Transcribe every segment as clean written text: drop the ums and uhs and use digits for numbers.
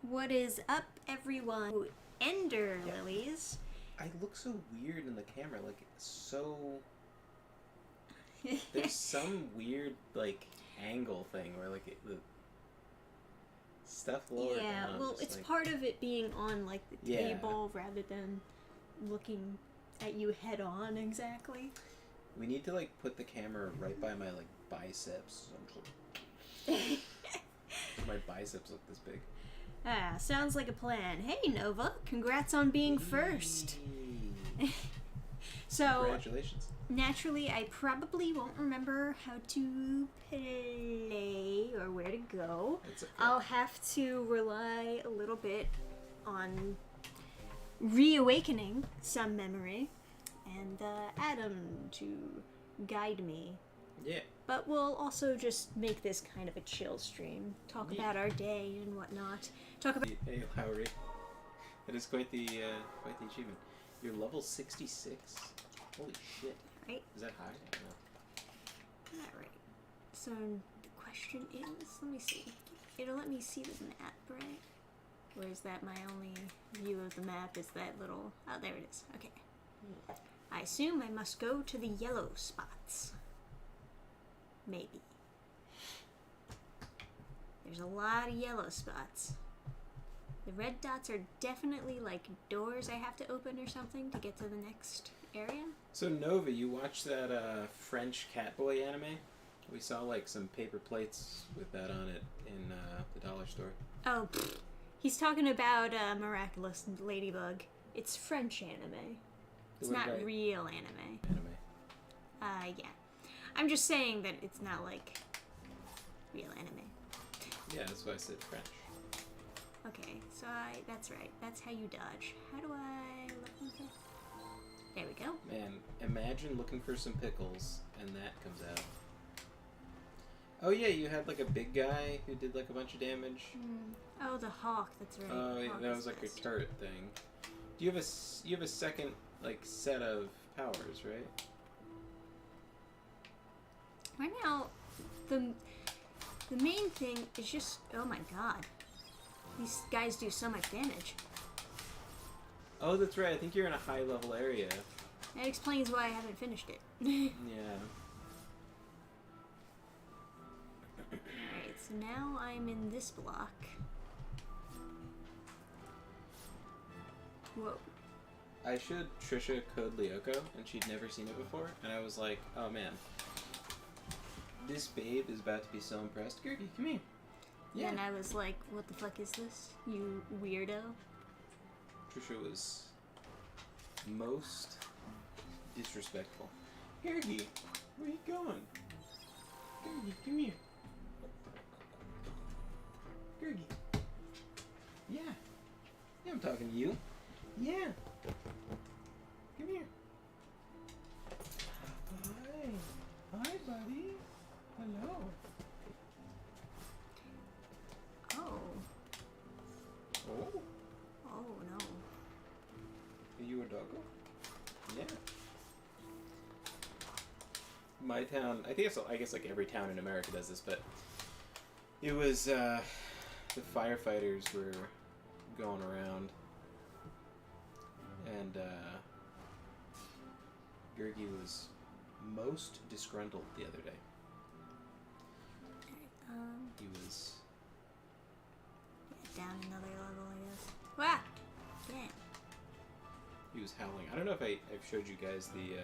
What is up, everyone? Ooh, Ender Lilies. I look so weird in the camera, like so. There's some weird like angle thing where like the stuff lower down. Yeah, well, it's like... part of it being on like the table rather than looking at you head on exactly. We need to like put the camera right by my like biceps. My biceps look this big. Ah, sounds like a plan. Hey, Nova, congrats on being first. So, congratulations. Naturally, I probably won't remember how to play or where to go. It's okay. I'll have to rely a little bit on reawakening some memory and Adam to guide me. Yeah. But we'll also just make this kind of a chill stream. Talk about our day and whatnot. Talk about. Hey, Lowry. That is quite the achievement. You're level 66. Holy shit. Right. Is that high? No. Alright. So the question is, let me see. It'll let me see the map, right? Or is that my only view of the map? Is that little... Oh, there it is. Okay. I assume I must go to the yellow spots. Maybe. There's a lot of yellow spots. The red dots are definitely like doors I have to open or something to get to the next area. So Nova, you watched that French Catboy anime? We saw like some paper plates with that on it in the dollar store. Oh, he's talking about Miraculous Ladybug. It's French anime. It's not real anime. Yeah. I'm just saying that it's not like real anime. Yeah, that's why I said French. Okay, so that's right. That's how you dodge. How do I look into... There we go. Man, imagine looking for some pickles and that comes out. Oh yeah, you had like a big guy who did like a bunch of damage. Oh, the hawk. That's right. Oh, yeah, that was like a turret thing. Do you have a second like set of powers, right? Right now, the main thing is just... Oh my god. These guys do so much damage. Oh, that's right. I think you're in a high level area. That explains why I haven't finished it. Yeah. Alright, so now I'm in this block. Whoa. I showed Trisha Code Lyoko, and she'd never seen it before, and I was like, oh man. This babe is about to be so impressed. Gertie, come here. Yeah. And I was like, what the fuck is this? You weirdo. Trisha was most disrespectful. Gertie, where you going? Gertie, come here. Gertie. Yeah. Yeah, I'm talking to you. Yeah. Come here. Hi. Hi, buddy. Hello. Oh. Oh? Oh, no. Are you a doggo? Yeah. My town, I guess like every town in America does this, but it was, the firefighters were going around, and, Gergie was most disgruntled the other day. He was... Down another level, I guess. Wow! Damn. He was howling. I don't know if I've showed you guys the,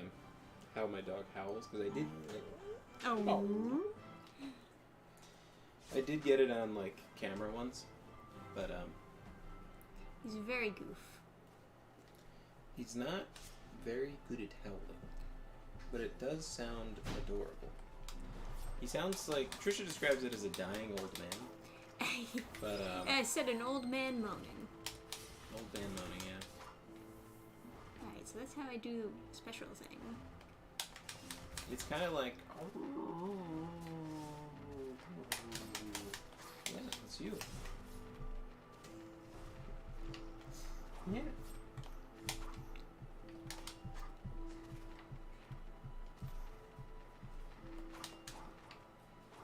how my dog howls, because I did, like... Oh. I did get it on, like, camera once, but, He's very goof. he's not very good at howling, but it does sound adorable. He sounds like... Trisha describes it as a dying old man. But, I said an old man moaning. Old man moaning, yeah. Alright, so that's how I do special thing. It's kind of like... Yeah, that's you. Yeah.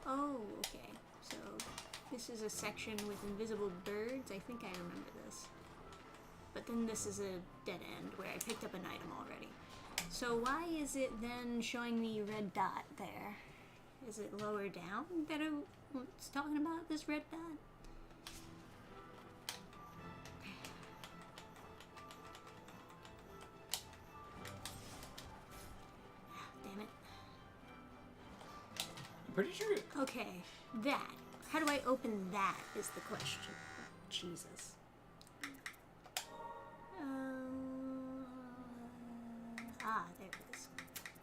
Oh, okay. So this is a section with invisible birds. I think I remember this. But then this is a dead end where I picked up an item already. So why is it then showing me red dot there? Is it lower down that it's talking about this red dot? Damn it. I'm pretty sure. Okay, that. How do I open that is the question. Jesus. There it is.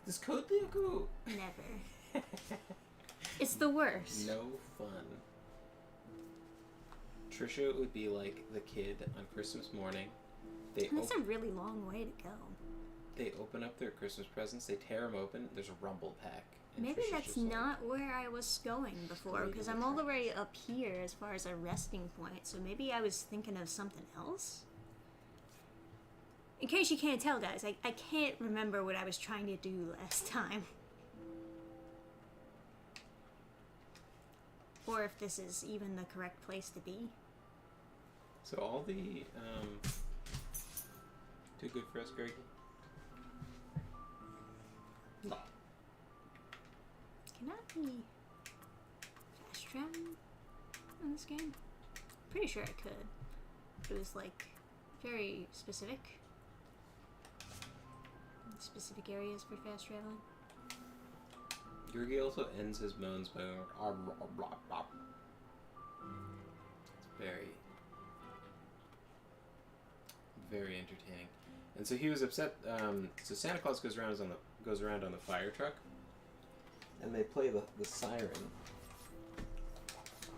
Does code Lyoko? Never. It's the worst. No fun. Trisha would be like the kid on Christmas morning. That's a really long way to go. They open up their Christmas presents, they tear them open, there's a rumble pack. Maybe that's not where I was going before, because I'm all the way up here as far as a resting point, so maybe I was thinking of something else? In case you can't tell, guys, I can't remember what I was trying to do last time. Or if this is even the correct place to be. So all the, too good for us, Greg? No. Can I be fast traveling in this game? Pretty sure I could. It was like very specific. Specific areas for fast traveling. Yurgi also ends his moans by going, it's very, very entertaining. And so he was upset. So Santa Claus goes around on the fire truck, and they play the siren.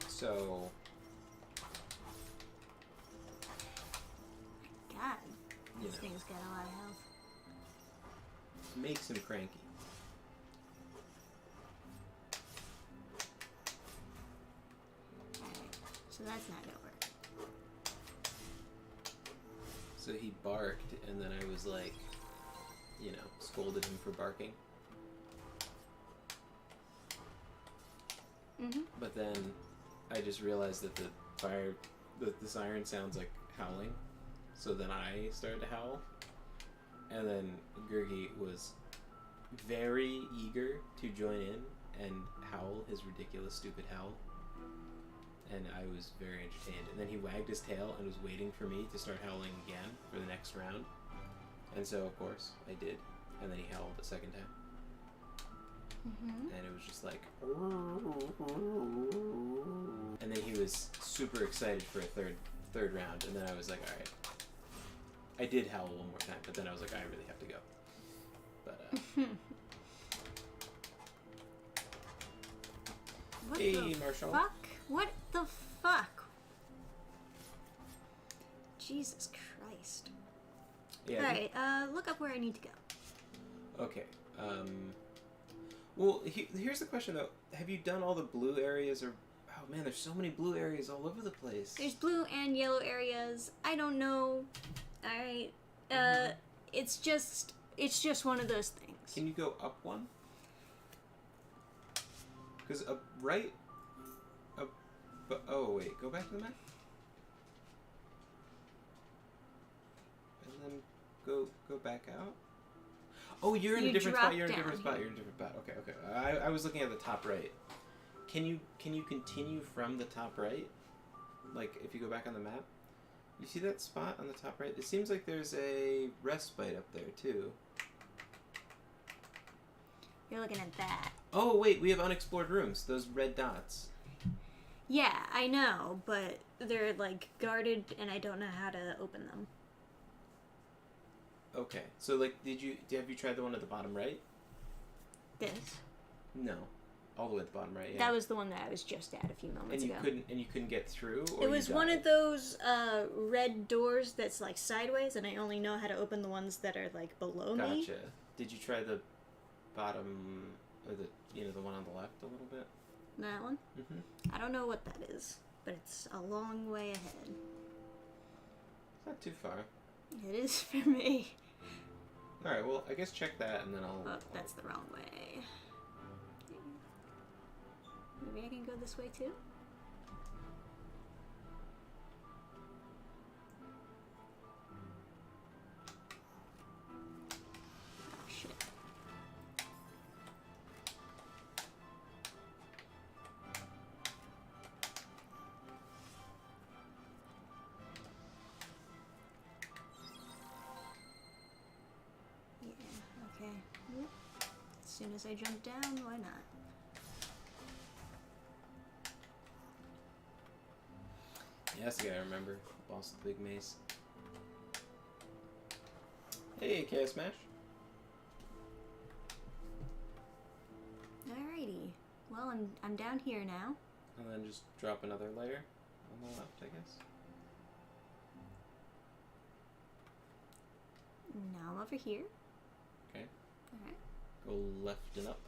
So, God, this know, thing's got a lot of health. Makes him cranky. Alright, so that's not gonna work. So he barked, and then I was like, scolded him for barking. Mm-hmm. But then I just realized that the siren sounds like howling. So then I started to howl. And then Gurgi was very eager to join in and howl his ridiculous, stupid howl. And I was very entertained. And then he wagged his tail and was waiting for me to start howling again for the next round. And so, of course, I did. And then he howled a second time. Mm-hmm. And it was just like... And then he was super excited for a third round. And then I was like, alright. I did howl one more time, but then I was like, I really have to go. But, What hey, the Marshall. fuck? What the fuck? Jesus Christ. Yeah. Alright, look up where I need to go. Okay. Well, here's the question, though. Have you done all the blue areas, or... Oh, man, there's so many blue areas all over the place. There's blue and yellow areas. I don't know. Alright. It's just one of those things. Can you go up one? Because right... oh, wait. Go back to the map. And then go back out. Oh, you're in a different spot. You're in a different spot. You're in a different spot. Okay, okay. I was looking at the top right. Can you continue from the top right? Like, if you go back on the map? You see that spot on the top right? It seems like there's a respite up there, too. You're looking at that. Oh, wait. We have unexplored rooms. Those red dots. Yeah, I know, but they're, like, guarded, and I don't know how to open them. Okay. So, like, have you tried the one at the bottom right? This? No. All the way at the bottom right, yeah. That was the one that I was just at a few moments ago. And you couldn't get through? Or it was one of those red doors that's, like, sideways, and I only know how to open the ones that are, like, below me. Gotcha. Did you try the bottom, or the one on the left a little bit? That one? Mm-hmm. I don't know what that is, but it's a long way ahead. It's not too far. It is for me. Alright, well, I guess check that, and then I'll... Oh, that's the wrong way. Maybe I can go this way, too? soon as I jump down, why not? Yeah, that's the guy I remember. Boss of the big mace. Hey, Chaos Smash. Alrighty. Well, I'm down here now. And then just drop another layer on the left, I guess. Now I'm over here. Okay. Alright. Go left and up.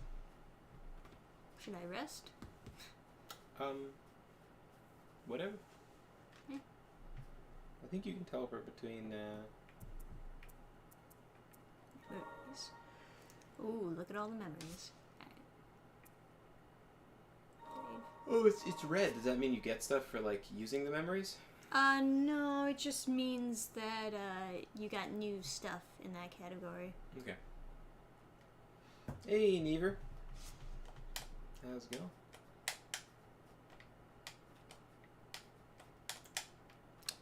Should I rest? Whatever. Yeah. I think you can teleport between, Memories. Ooh, look at all the memories. Oh, it's red. Does that mean you get stuff for, like, using the memories? No, it just means that, you got new stuff in that category. Okay. Hey, Never. How's it going?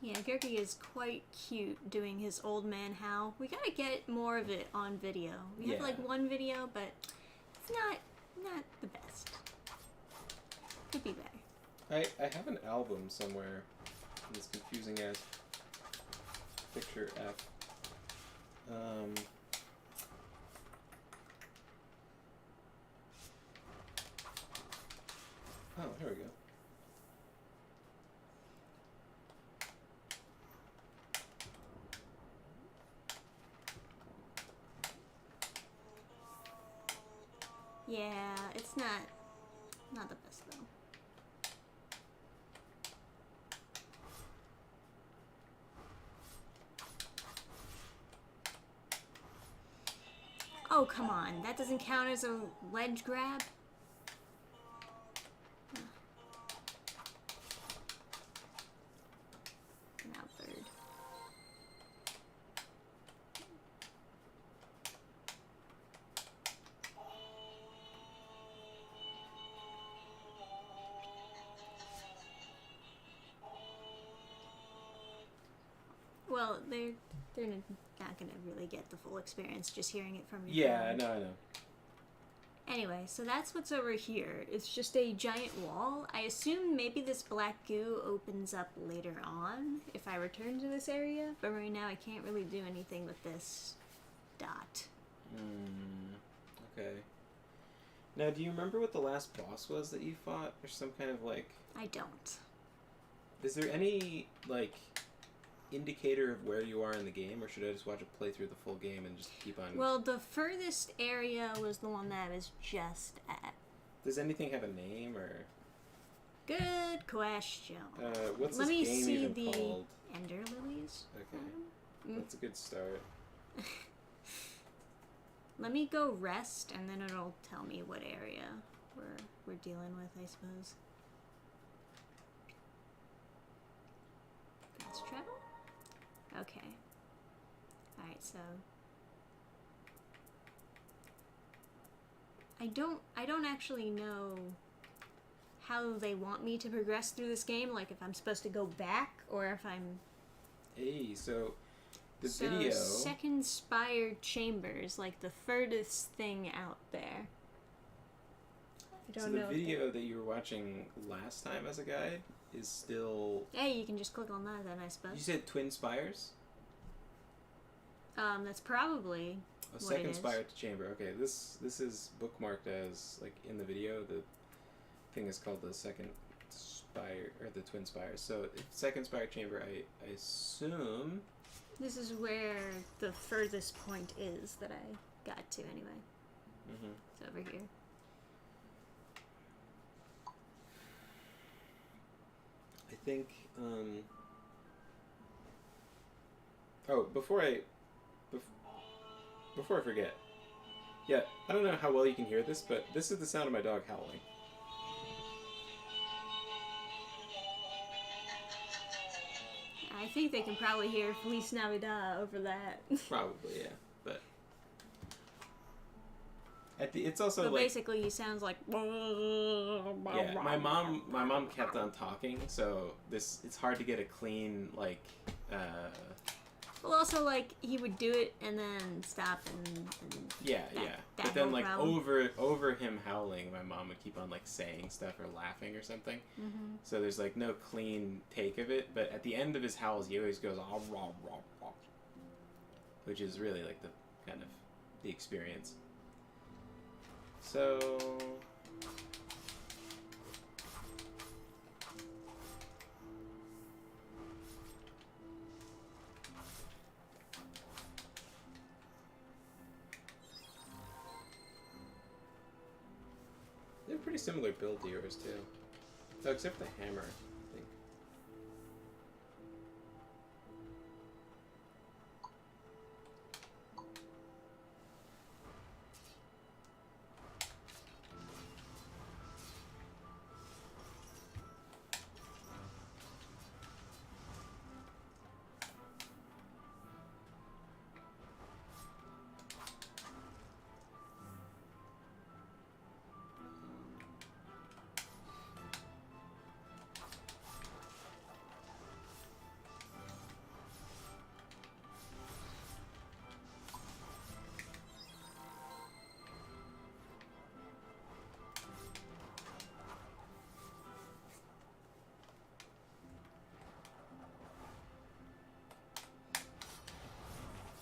Yeah, Gurky is quite cute doing his old man howl. We gotta get more of it on video. We have, like, one video, but it's not the best. Could be better. I have an album somewhere in this confusing ass picture app. Oh, here we go. Yeah, it's not the best though. Oh, come on. That doesn't count as a ledge grab? Now third. Well, they're not gonna really get the full experience just hearing it from your Yeah, phone. I know. Anyway, so that's what's over here. It's just a giant wall. I assume maybe this black goo opens up later on if I return to this area, but right now I can't really do anything with this dot. Okay. Now, do you remember what the last boss was that you fought? Or some kind of, like... I don't. Is there any, like, indicator of where you are in the game, or should I just watch a playthrough of the full game and just keep on... Well, the furthest area was the one that I was just at. Does anything have a name, or... Good question. What's Let this me game see even the called? Ender Lilies. Okay. That's a good start. Let me go rest, and then it'll tell me what area we're dealing with, I suppose. Fast travel? Okay. Alright, so... I don't actually know how they want me to progress through this game, like if I'm supposed to go back, or if I'm... Hey, so... The video... second spire chambers, like the furthest thing out there. I don't know. So the video that you were watching last time as a guide is still... Hey, you can just click on that then, I suppose. You said Twin Spires? That's probably A what it second is. spire to chamber. Okay, this is bookmarked as, like, in the video, the thing is called the second spire, or the Twin Spires. So, second spire chamber, I assume... This is where the furthest point is that I got to anyway. Mm-hmm. It's over here. I think, Oh, before I forget. Yeah, I don't know how well you can hear this, but this is the sound of my dog howling. I think they can probably hear Feliz Navidad over that. Probably, yeah. But it's also but like basically, he sounds like. yeah. My mom kept on talking, so it's hard to get a clean like Well, also, like, he would do it and then stop and yeah, that, yeah. that But then, whole like, problem. over him howling, my mom would keep on, like, saying stuff or laughing or something. Mm-hmm. So there's, like, no clean take of it. But at the end of his howls, he always goes, "Ah, rah, rah, rah," which is really, like, the kind of the experience. So... they're pretty similar build to yours, too. Oh, except the hammer, I think.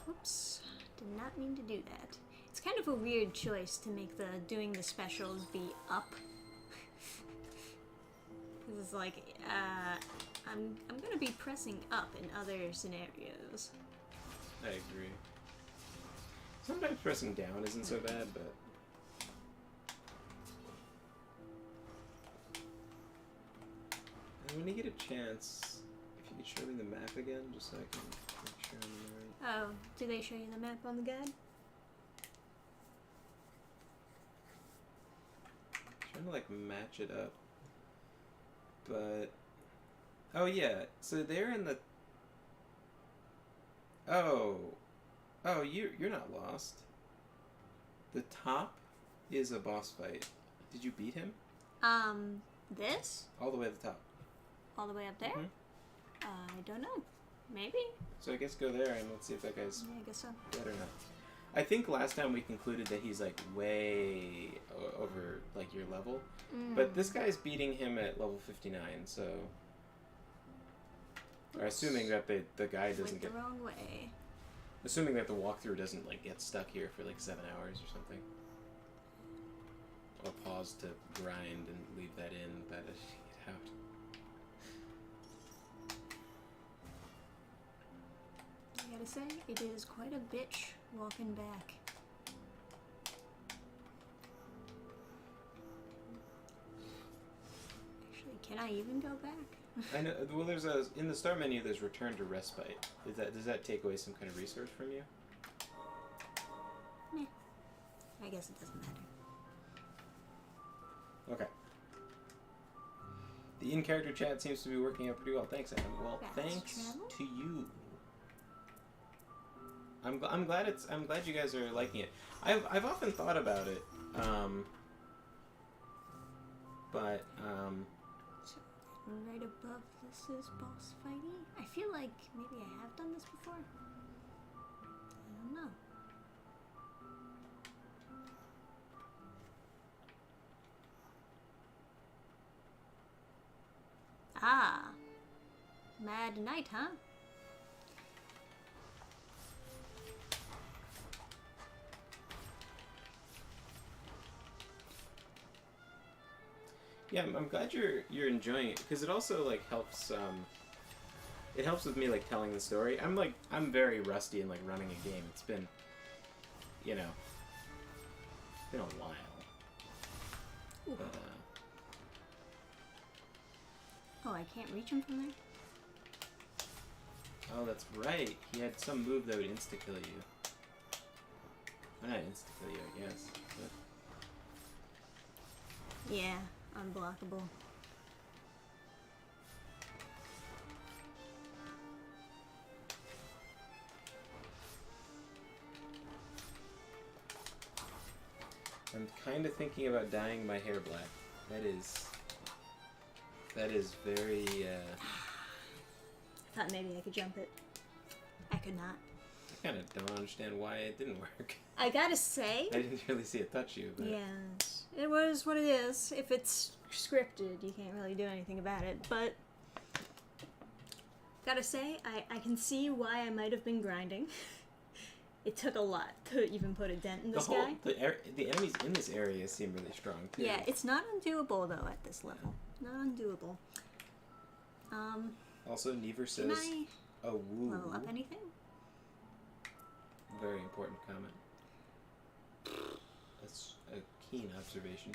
Oops, did not mean to do that. It's kind of a weird choice to make the doing the specials be up. Because it's like, I'm gonna be pressing up in other scenarios. I agree. Sometimes pressing down isn't so bad, but... And when you get a chance, if you could show me the map again, just so I can make sure I'm right. Oh, do they show you the map on the guide? Trying to like match it up, but oh yeah, so they're in the oh you're not lost. The top is a boss fight. Did you beat him? This? All the way at the top. All the way up there? Mhm. I don't know. Maybe? So I guess go there and let's see if that guy's Yeah, I guess so. dead or not. I think last time we concluded that he's like way over like your level, but this guy's beating him at level 59. So, or assuming that the guy doesn't Went get the wrong way. assuming that the walkthrough doesn't like get stuck here for like 7 hours or something. Or pause to grind and leave that in, that it get out. I gotta say, it is quite a bitch walking back. Actually, can I even go back? I know. Well, there's in the start menu. There's return to respite. Does that take away some kind of resource from you? Meh. I guess it doesn't matter. Okay. The in-character chat seems to be working out pretty well. Thanks, Adam. Well, Fast thanks travel? to you. I'm glad you guys are liking it. I've often thought about it, but So, right above this is boss fighting. I feel like maybe I have done this before. I don't know. Ah, Mad Night, huh? yeah, I'm glad you're enjoying it because it also like helps. It helps with me like telling the story. I'm very rusty in like running a game. It's been, you know, been a while. But, Oh, I can't reach him from there? oh, that's right. He had some move that would insta-kill you. Well, not insta-kill you, I guess. But... Yeah, unblockable. I'm kind of thinking about dyeing my hair black. That is very, I thought maybe I could jump it. I could not. I kind of don't understand why it didn't work. I gotta say... I didn't really see it touch you, but... Yeah, it was what it is. If it's scripted, you can't really do anything about it, but... Gotta say, I can see why I might have been grinding. It took a lot to even put a dent in this guy. The enemies in this area seem really strong, too. Yeah, it's not undoable, though, at this level. Not undoable. Also, Never says... Can I a woo. level up anything? Very important comment. That's a keen observation.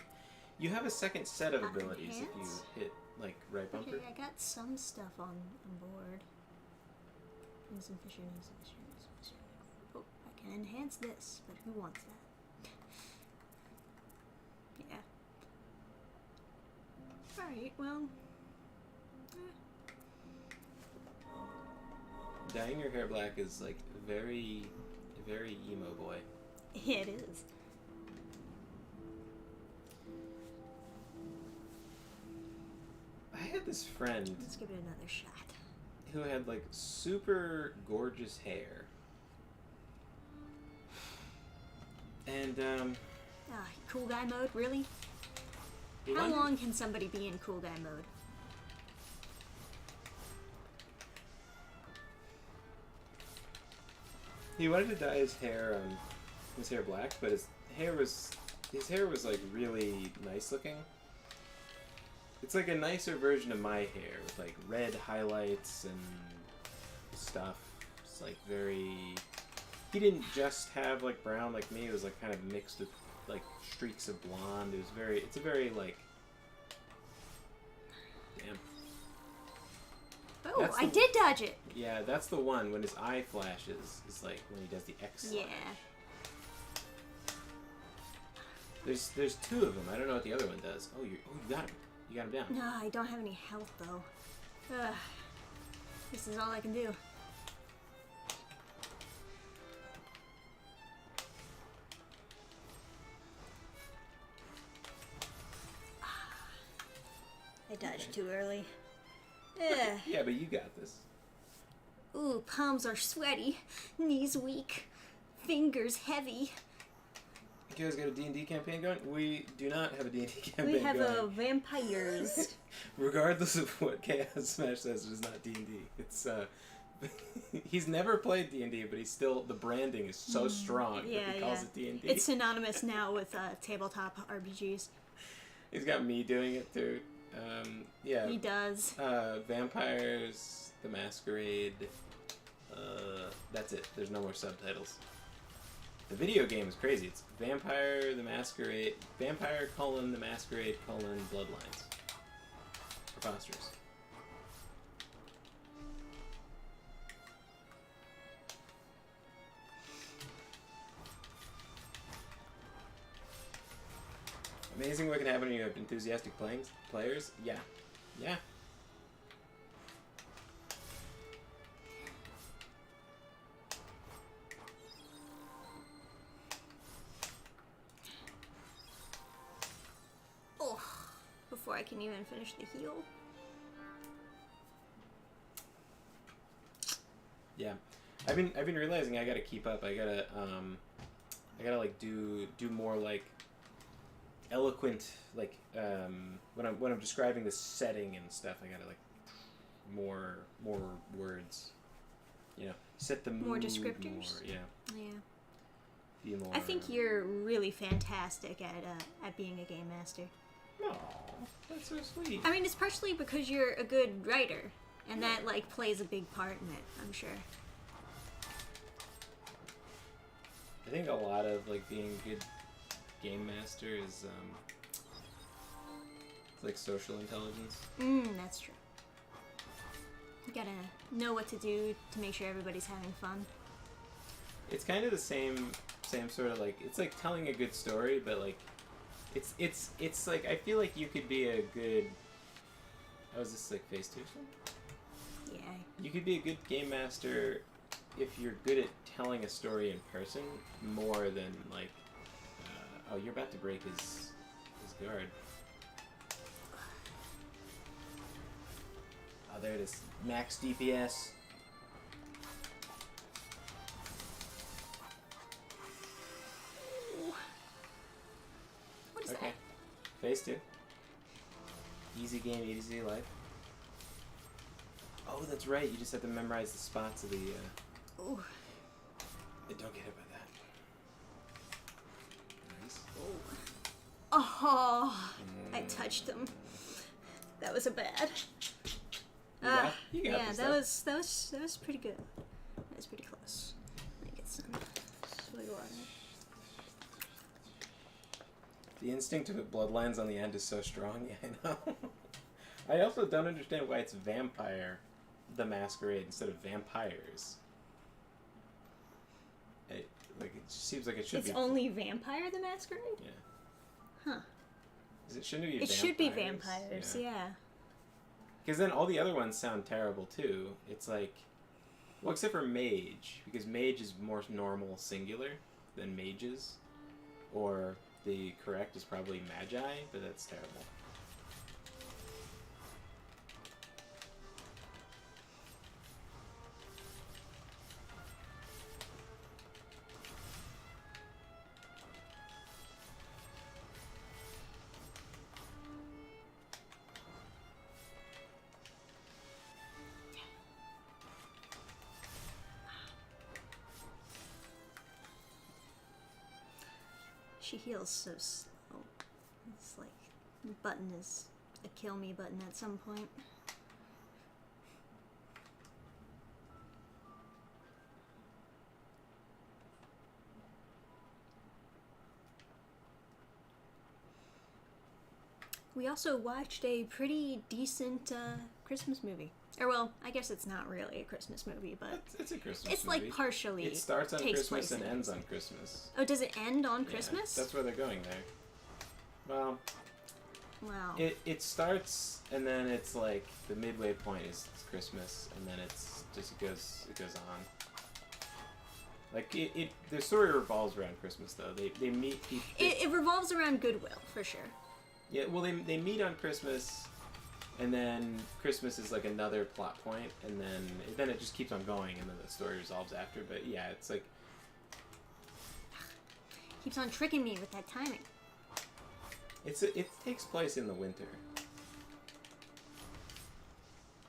You have a second set of abilities if you hit, like, right bumper. Okay, I got some stuff on board. Instant Fisher, Instant Fisher, Instant Fisher. Oh, I can enhance this, but who wants that? Yeah. Alright, well... Dyeing your hair black is, like, very, very emo boy. Yeah, it is. I had this friend... Let's give it another shot. Who had, like, super gorgeous hair. And, cool guy mode? Really? How long can somebody be in cool guy mode? He wanted to dye his hair black, but his hair was like really nice looking. It's like a nicer version of my hair with like red highlights and stuff. It's like very. He didn't just have like brown like me. It was like kind of mixed with like streaks of blonde. It's a very like. Damn. Oh, I did dodge it! Yeah, that's the one when his eye flashes. Is like when he does the X slash. Yeah. There's two of them. I don't know what the other one does. Oh, you got him. You got him down. No, I don't have any health though. Ugh. This is all I can do. I dodged too early. Ugh. Yeah, but you got this. Ooh, palms are sweaty, knees weak, fingers heavy. You guys got a D&D campaign going? We do not have a D&D campaign going. We have a vampires. Regardless of what Chaos Smash says, it is not D&D. It's, he's never played D&D, but he's still, the branding is so strong that he calls it D&D. It's synonymous now with tabletop RPGs. He's got me doing it too. Yeah. He does. Vampires, the Masquerade. That's it. There's no more subtitles. The video game is crazy. It's Vampire, the Masquerade, Vampire, the Masquerade, Bloodlines. Preposterous. Amazing what can happen when you have enthusiastic players. Yeah. Yeah. Oh, before I can even finish the heal. Yeah. I've been realizing I gotta keep up. I gotta like do more like eloquent, like when I'm describing the setting and stuff, I gotta like more words, you know, set the mood. More descriptors. More, yeah. Yeah. Be more. I think you're really fantastic at being a game master. Oh, that's so sweet. I mean, it's partially because you're a good writer, and that like plays a big part in it. I'm sure. I think a lot of like being a good game master is it's like social intelligence. That's true. You gotta know what to do to make sure everybody's having fun. It's kind of the same sort of like, it's like telling a good story, but like it's like I feel like you could be a good. Oh, is this like phase 2 or something? Yeah. You could be a good game master if you're good at telling a story in person more than like. Oh, you're about to break his guard. Oh, there it is. Max DPS. What is Okay. that? Phase 2. Easy game, easy life. Oh, that's right. You just have to memorize the spots of the. Ooh. Don't get hit by that. Nice. Oh, I touched them. That was a bad. You got this that was pretty good. That was pretty close. Let me get some wiggle water. The instinct of bloodlines on the end is so strong. Yeah, I know. I also don't understand why it's Vampire the Masquerade instead of Vampires. It just seems like it should be. It's only Vampire the Masquerade? Yeah. Huh. Shouldn't it be It Vampires? should be Vampires, yeah. Because then all the other ones sound terrible too. It's like, well, except for Mage, because Mage is more normal singular than Mages, or the correct is probably Magi, but that's terrible. She heals so slow. It's like the button is a kill me button at some point. We also watched a pretty decent Christmas movie. Or, well, I guess it's not really a Christmas movie, but It's a Christmas it's movie. like partially. It starts on takes Christmas place and in ends on Christmas. Christmas. Oh, does it end on Yeah, Christmas? that's where they're going there. Well, Wow. it starts and then it's like the midway point is Christmas, and then it goes on. Like the story revolves around Christmas though. They meet people. It revolves around goodwill, for sure. Yeah, well they meet on Christmas, and then Christmas is like another plot point, and then it just keeps on going, and then the story resolves after. But yeah, it's like Keeps on tricking me with that timing. it takes place in the winter.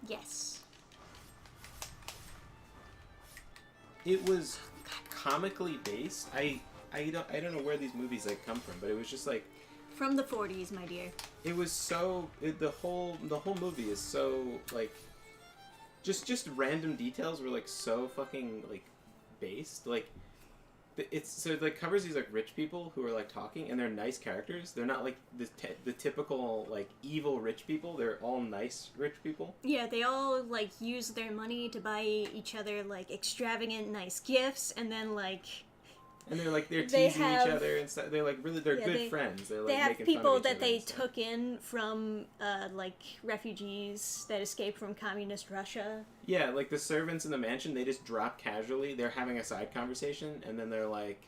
Yes. It was comically based. I don't know where these movies like come from, but it was just like From the 40s, my dear. it was so the whole movie is so like just random details were like so fucking like based. Like it's so it like covers these like rich people who are like talking, and they're nice characters. They're not like the typical like evil rich people. They're all nice rich people. Yeah, they all, like, use their money to buy each other, like, extravagant, nice gifts, and then, like... And they're like they're They teasing have- each other and stuff. They're like really good friends. They're like They have making people fun of each that other they and stuff. took in from, like, refugees that escaped from communist Russia. Yeah, like the servants in the mansion, they just drop casually. They're having a side conversation, and then they're like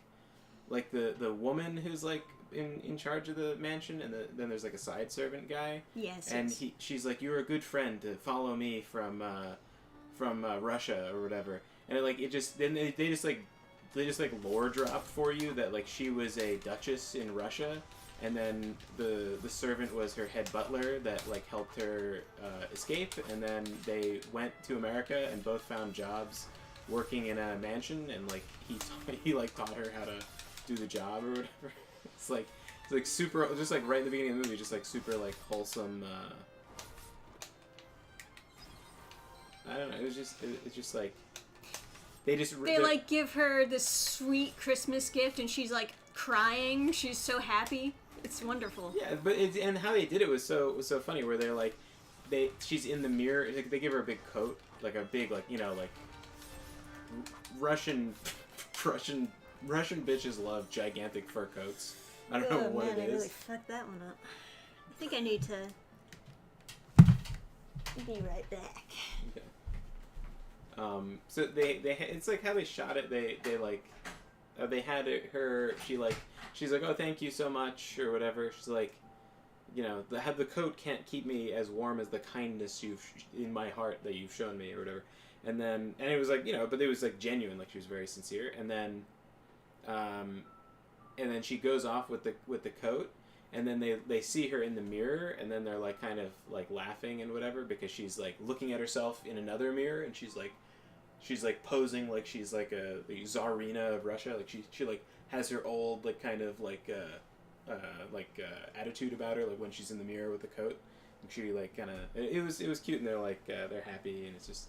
the woman who's like in charge of the mansion, and then there's like a side servant guy. Yes. And yes. she's like, "You're a good friend to follow me from Russia or whatever." And it just then they just lore drop for you that like she was a duchess in Russia, and then the servant was her head butler that like helped her escape, and then they went to America and both found jobs working in a mansion, and like he like taught her how to do the job or whatever. It's like super, just like right in the beginning of the movie, just like super like wholesome. I don't know. It's just like They like give her this sweet Christmas gift, and she's like crying. She's so happy. It's wonderful. Yeah, but and how they did it was so funny. Where they're like, she's in the mirror. Like, they give her a big coat, like a big like Russian bitches love gigantic fur coats. I don't know what man, it is. I really fucked that one up. I think I need to be right back. Okay. So they it's like how they shot it. They like they had her. She's like, oh, thank you so much or whatever. She's like, the coat can't keep me as warm as the kindness in my heart that you've shown me or whatever. And it was like, but it was like genuine, like she was very sincere. And then she goes off with the coat, and then they see her in the mirror, and then they're like kind of like laughing and whatever because she's like looking at herself in another mirror, and she's like posing like she's like the Tsarina of Russia, like she like has her old like kind of like attitude about her, like when she's in the mirror with the coat. And she like kind of it was cute, and they're like they're happy, and it's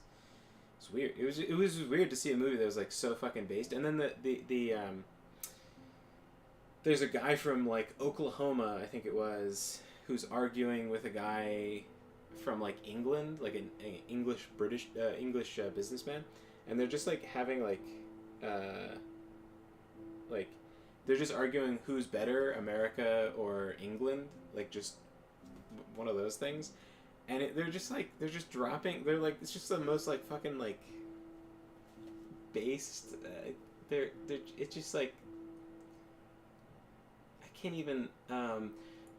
weird. It was weird to see a movie that was like so fucking based. And then the there's a guy from like Oklahoma, I think it was, who's arguing with a guy from like England, like an English businessman, and they're just like having like they're just arguing who's better, America or England, like just one of those things. And they're just dropping. They're like, it's just the most like fucking like based. They're it's just like I can't even.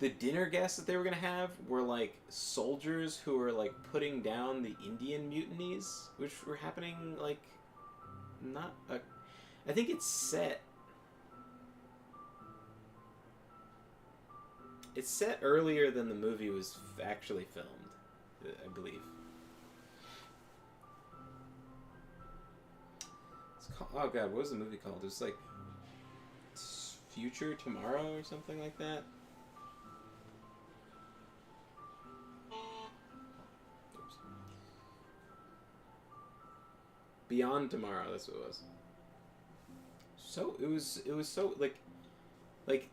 The dinner guests that they were gonna have were like soldiers who were like putting down the Indian mutinies, which were happening like not a. I think it's set. It's set earlier than the movie was actually filmed, I believe. It's called, oh god, what was the movie called? It was like Future Tomorrow or something like that. Oops. Beyond Tomorrow, that's what it was. So it was so like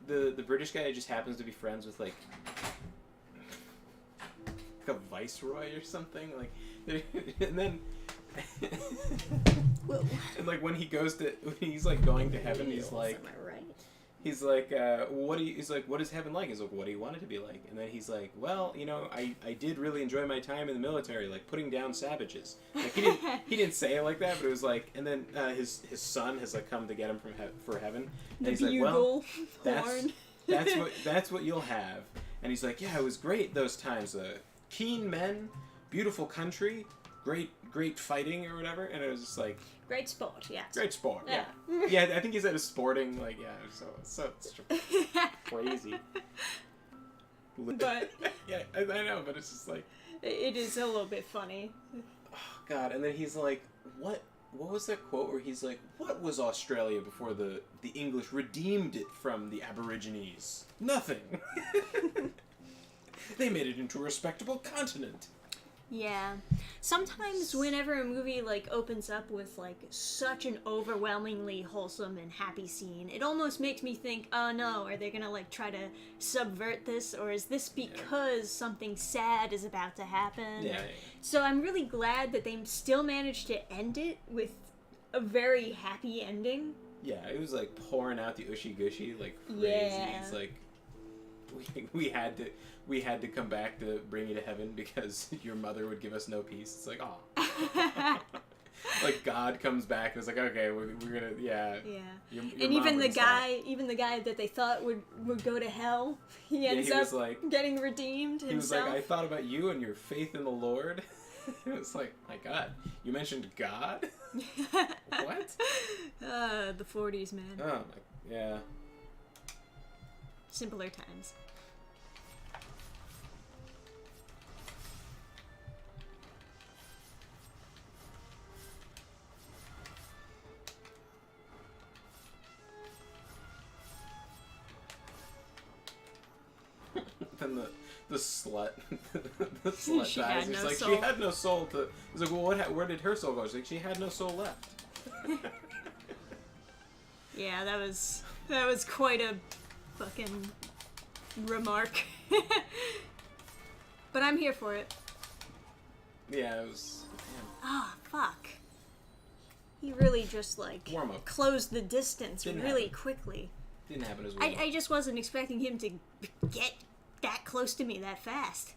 the British guy just happens to be friends with like a viceroy or something, like, and then and like when he's like going to heaven, he's like, am I right? He's like, he's like, what is heaven like? He's like, what do you want it to be like? And then he's like, well, you know, I did really enjoy my time in the military, like putting down savages. Like he didn't say it like that, but it was like, and then his son has like come to get him for heaven, and he's like, well, that's what you'll have. And he's like, yeah, it was great those times. Keen men, beautiful country, great fighting or whatever. And it was just like, great sport, yeah. Great sport, yeah. Yeah, I think he said a sporting, like, yeah, so crazy. But yeah, I know, but it's just like, it is a little bit funny. Oh god, and then he's like, what was that quote where he's like, what was Australia before the English redeemed it from the Aborigines? Nothing. They made it into a respectable continent. Yeah. Sometimes whenever a movie, like, opens up with, like, such an overwhelmingly wholesome and happy scene, it almost makes me think, oh no, are they gonna, like, try to subvert this, or is this because something sad is about to happen? Yeah. So I'm really glad that they still managed to end it with a very happy ending. Yeah, it was, like, pouring out the ushy-gushy, like, crazy. Yeah. It's like, we had to come back to bring you to heaven because your mother would give us no peace. It's like, oh. Like God comes back and it's like, okay, we're gonna, yeah. Yeah. Your and even the guy that they thought would go to hell, he ends up like, getting redeemed himself. He was like, I thought about you and your faith in the Lord. It was like, my God, you mentioned God? What? The 40s, man. Oh my, yeah. Simpler times. Then the slut, the slut She dies. had He's no like, soul. she had no soul to. He's like, well, where did her soul go? She's like, she had no soul left. Yeah, that was quite a fucking remark. But I'm here for it. Yeah, it was. Ah, fuck. He really just like Warm up. closed the distance Didn't really happen. quickly. Didn't happen as well. I just wasn't expecting him to get that close to me that fast.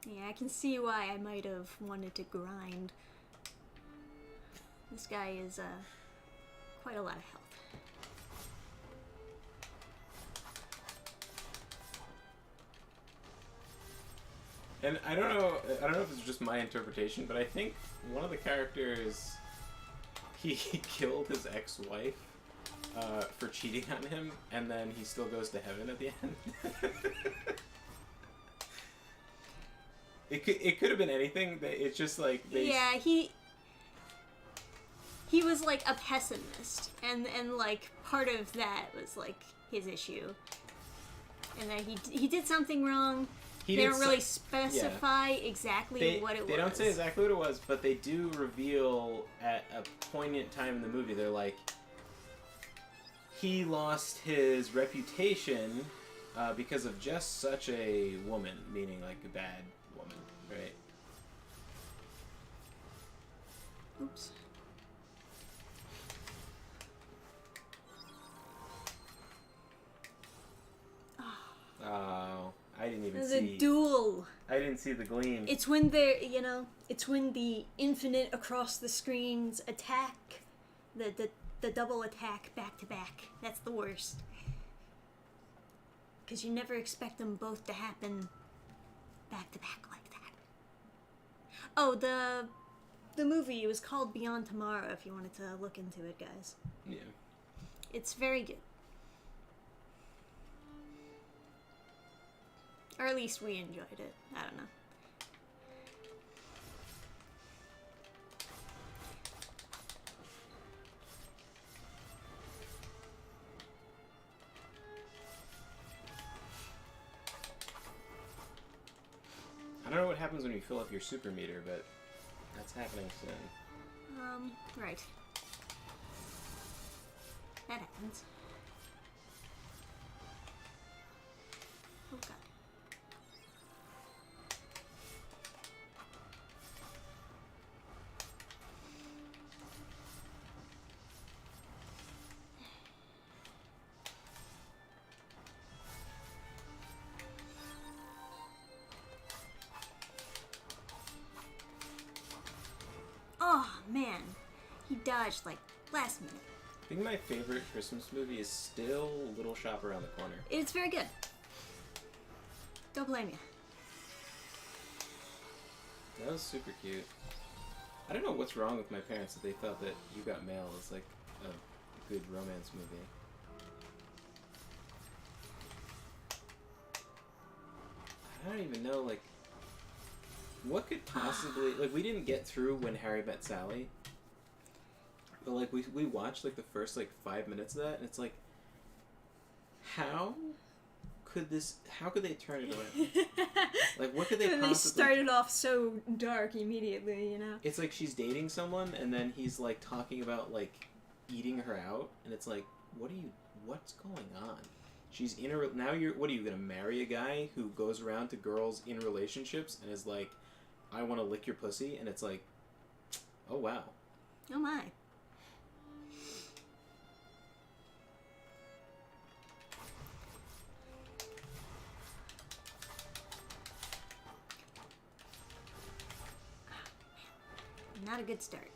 Yeah, I can see why I might have wanted to grind. This guy is quite a lot of health. And I don't know if it's just my interpretation, but I think one of the characters, he killed his ex-wife for cheating on him, and then he still goes to heaven at the end. It could have been anything. It's just like yeah, he was like a pessimist, and like part of that was like his issue, and that he did something wrong. They don't really specify exactly what it was. They don't say exactly what it was, but they do reveal at a poignant time in the movie. They're like, he lost his reputation because of just such a woman, meaning like a bad woman, right? Oops. Oh, I didn't even see. The duel. I didn't see the gleam. It's when they're, it's when the infinite across the screens attack, the double attack back to back. That's the worst. Because you never expect them both to happen back to back like that. Oh, the movie was called Beyond Tomorrow, if you wanted to look into it, guys. Yeah. It's very good. Or at least we enjoyed it. I don't know. I don't know what happens when you fill up your super meter, but that's happening soon. Right. That happens. Oh god. Oh man, he dodged like last minute. I think my favorite Christmas movie is still Little Shop Around the Corner. It's very good. Don't blame you. That was super cute. I don't know what's wrong with my parents that they thought that You Got Mail was like a good romance movie. I don't even know, like, what could possibly, like, we didn't get through When Harry Met Sally, but like we watched like the first like 5 minutes of that, and it's like, how could they turn it around? Like, what could they possibly... They started off so dark immediately, you know? It's like she's dating someone, and then he's like talking about like eating her out, and it's like, what's going on? She's in a... Now what are you gonna marry a guy who goes around to girls in relationships and is like, I want to lick your pussy, and it's like, oh wow. Oh my. Not a good start.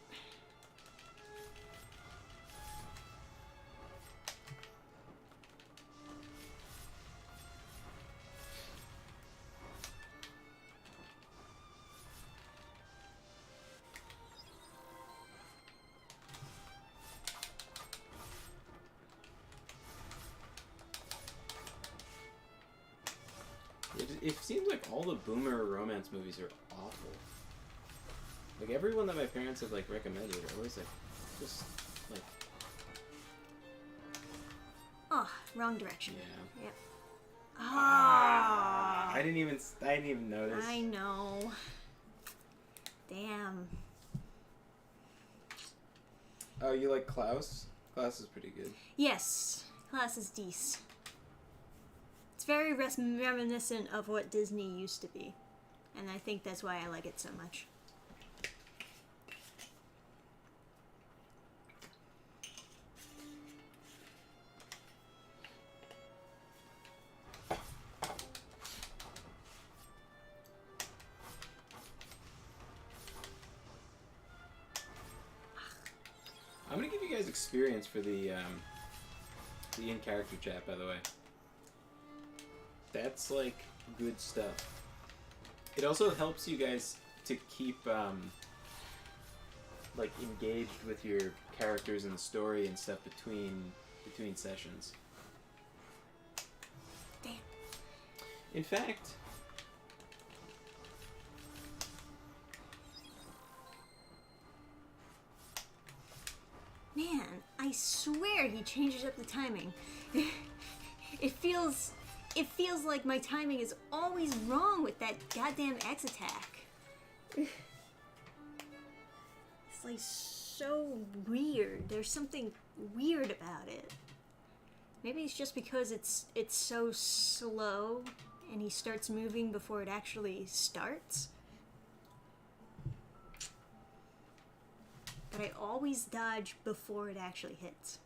It seems like all the boomer romance movies are awful. Like, everyone that my parents have, like, recommended are always, like, just, like... Oh, wrong direction. Yeah. Yep. Ah! I didn't even notice. I know. Damn. Oh, you like Klaus? Klaus is pretty good. Yes. Klaus is decent. It's very reminiscent of what Disney used to be. And I think that's why I like it so much. I'm gonna give you guys experience for the in-character chat, by the way. That's, like, good stuff. It also helps you guys to keep like engaged with your characters and the story and stuff between sessions. Damn. In fact, man, I swear he changes up the timing. It feels like my timing is always wrong with that goddamn X attack. It's like so weird. There's something weird about it. Maybe it's just because it's so slow and he starts moving before it actually starts. But I always dodge before it actually hits.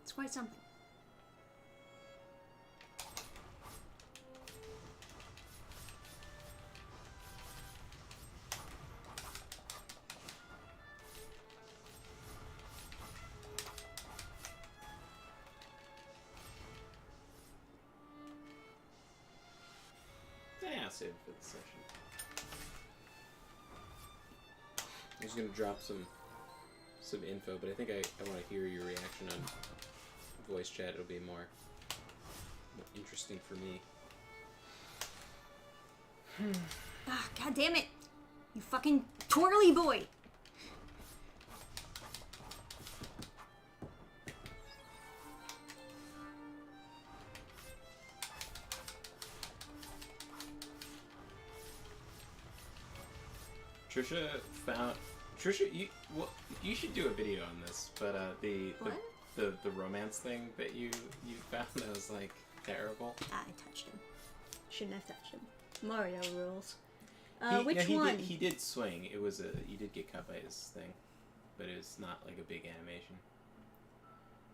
It's quite something. yeah, save it for the session. I'm just gonna drop some info, but I think I want to hear your reaction on voice chat. It'll be more interesting for me. Ah, God damn it! You fucking twirly boy! Trisha, you should do a video on this, but the romance thing that you found that was like terrible. I touched him. Shouldn't have touched him. Mario rules. Which one? He did swing. It was you did get cut by his thing, but it was not like a big animation.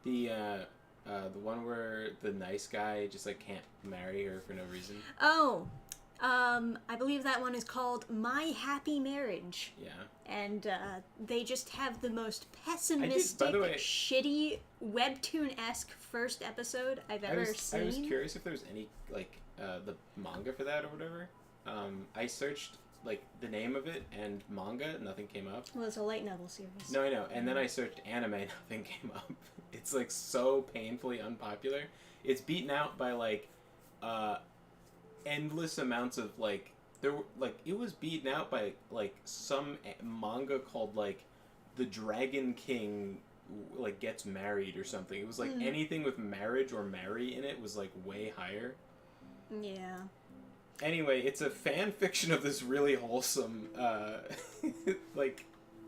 The one where the nice guy just like can't marry her for no reason. Oh, I believe that one is called My Happy Marriage. Yeah. And they just have the most pessimistic, shitty webtoon-esque first episode I've ever seen. I was curious if there was any like the manga for that or whatever. I searched like the name of it and manga, nothing came up. Well, it's a light novel series. No, I know. And then I searched anime, nothing came up. It's like so painfully unpopular. It's beaten out by like endless amounts of like it was beaten out by like some manga called like The Dragon King like gets married or something. It was like anything with marriage or marry in it was like way higher. Yeah. Anyway, it's a fan fiction of this really wholesome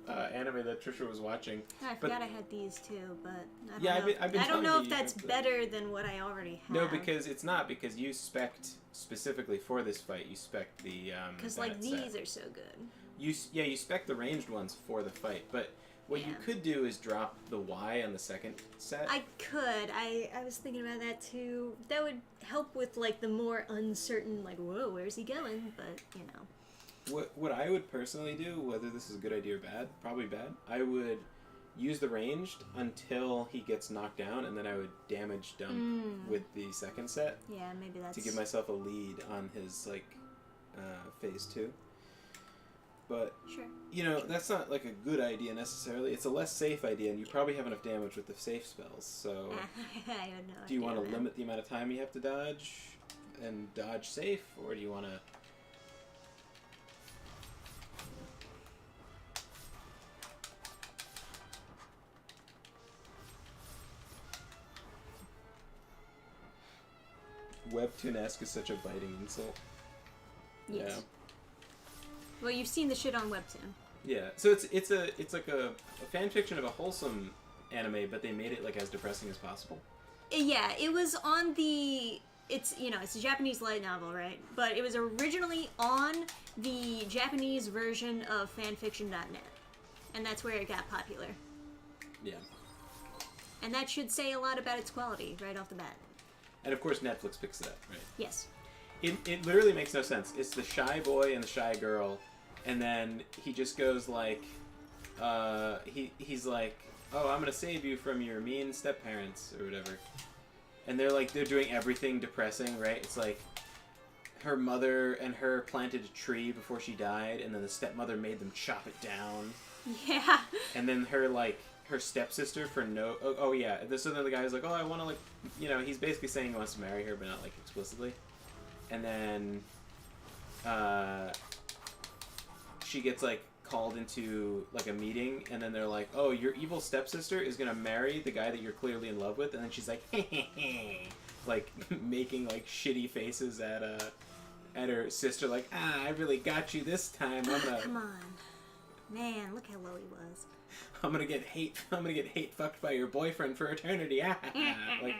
anime that Trisha was watching. I forgot I had these too, but I've been I don't know if that's better than what I already have. No, because it's not, because you spec'd specifically for this fight. You spec'd the because like these are so good. You spec'd the ranged ones for the fight, but what you could do is drop the Y on the second set. I could. I was thinking about that too. That would help with like the more uncertain, like, whoa, where's he going? But you know. What I would personally do, whether this is a good idea or bad, probably bad, I would use the ranged until he gets knocked down, and then I would damage dump with the second set. Yeah, maybe that's... to give myself a lead on his, like, phase 2. But, sure. You know, that's not, like, a good idea necessarily. It's a less safe idea, and you probably have enough damage with the safe spells, so... I have no do you want to idea, limit the amount of time you have to dodge and dodge safe, or do you want to... Webtoon-esque is such a biting insult. Yes. Yeah. Well, you've seen the shit on Webtoon. Yeah. So it's like a fan fiction of a wholesome anime, but they made it like as depressing as possible. Yeah, it was on the... It's a Japanese light novel, right? But it was originally on the Japanese version of fanfiction.net. And that's where it got popular. Yeah. And that should say a lot about its quality right off the bat. And of course Netflix picks it up, right? Yes. It literally makes no sense. It's the shy boy and the shy girl, and then he just goes like, he's like, oh, I'm gonna save you from your mean step-parents, or whatever. and they're doing everything depressing, right? It's like her mother and her planted a tree before she died, and then the stepmother made them chop it down. Yeah. And then her stepsister for no... Oh yeah. So then the guy's like, oh, I want to, like... You know, he's basically saying he wants to marry her, but not, like, explicitly. And then... she gets, like, called into, like, a meeting, and then they're like, oh, your evil stepsister is gonna marry the guy that you're clearly in love with, and then she's like, like, making, like, shitty faces at her sister, like, I really got you this time. I'm gonna... Come on. Man, look how low he was. I'm gonna get hate fucked by your boyfriend for eternity. Like,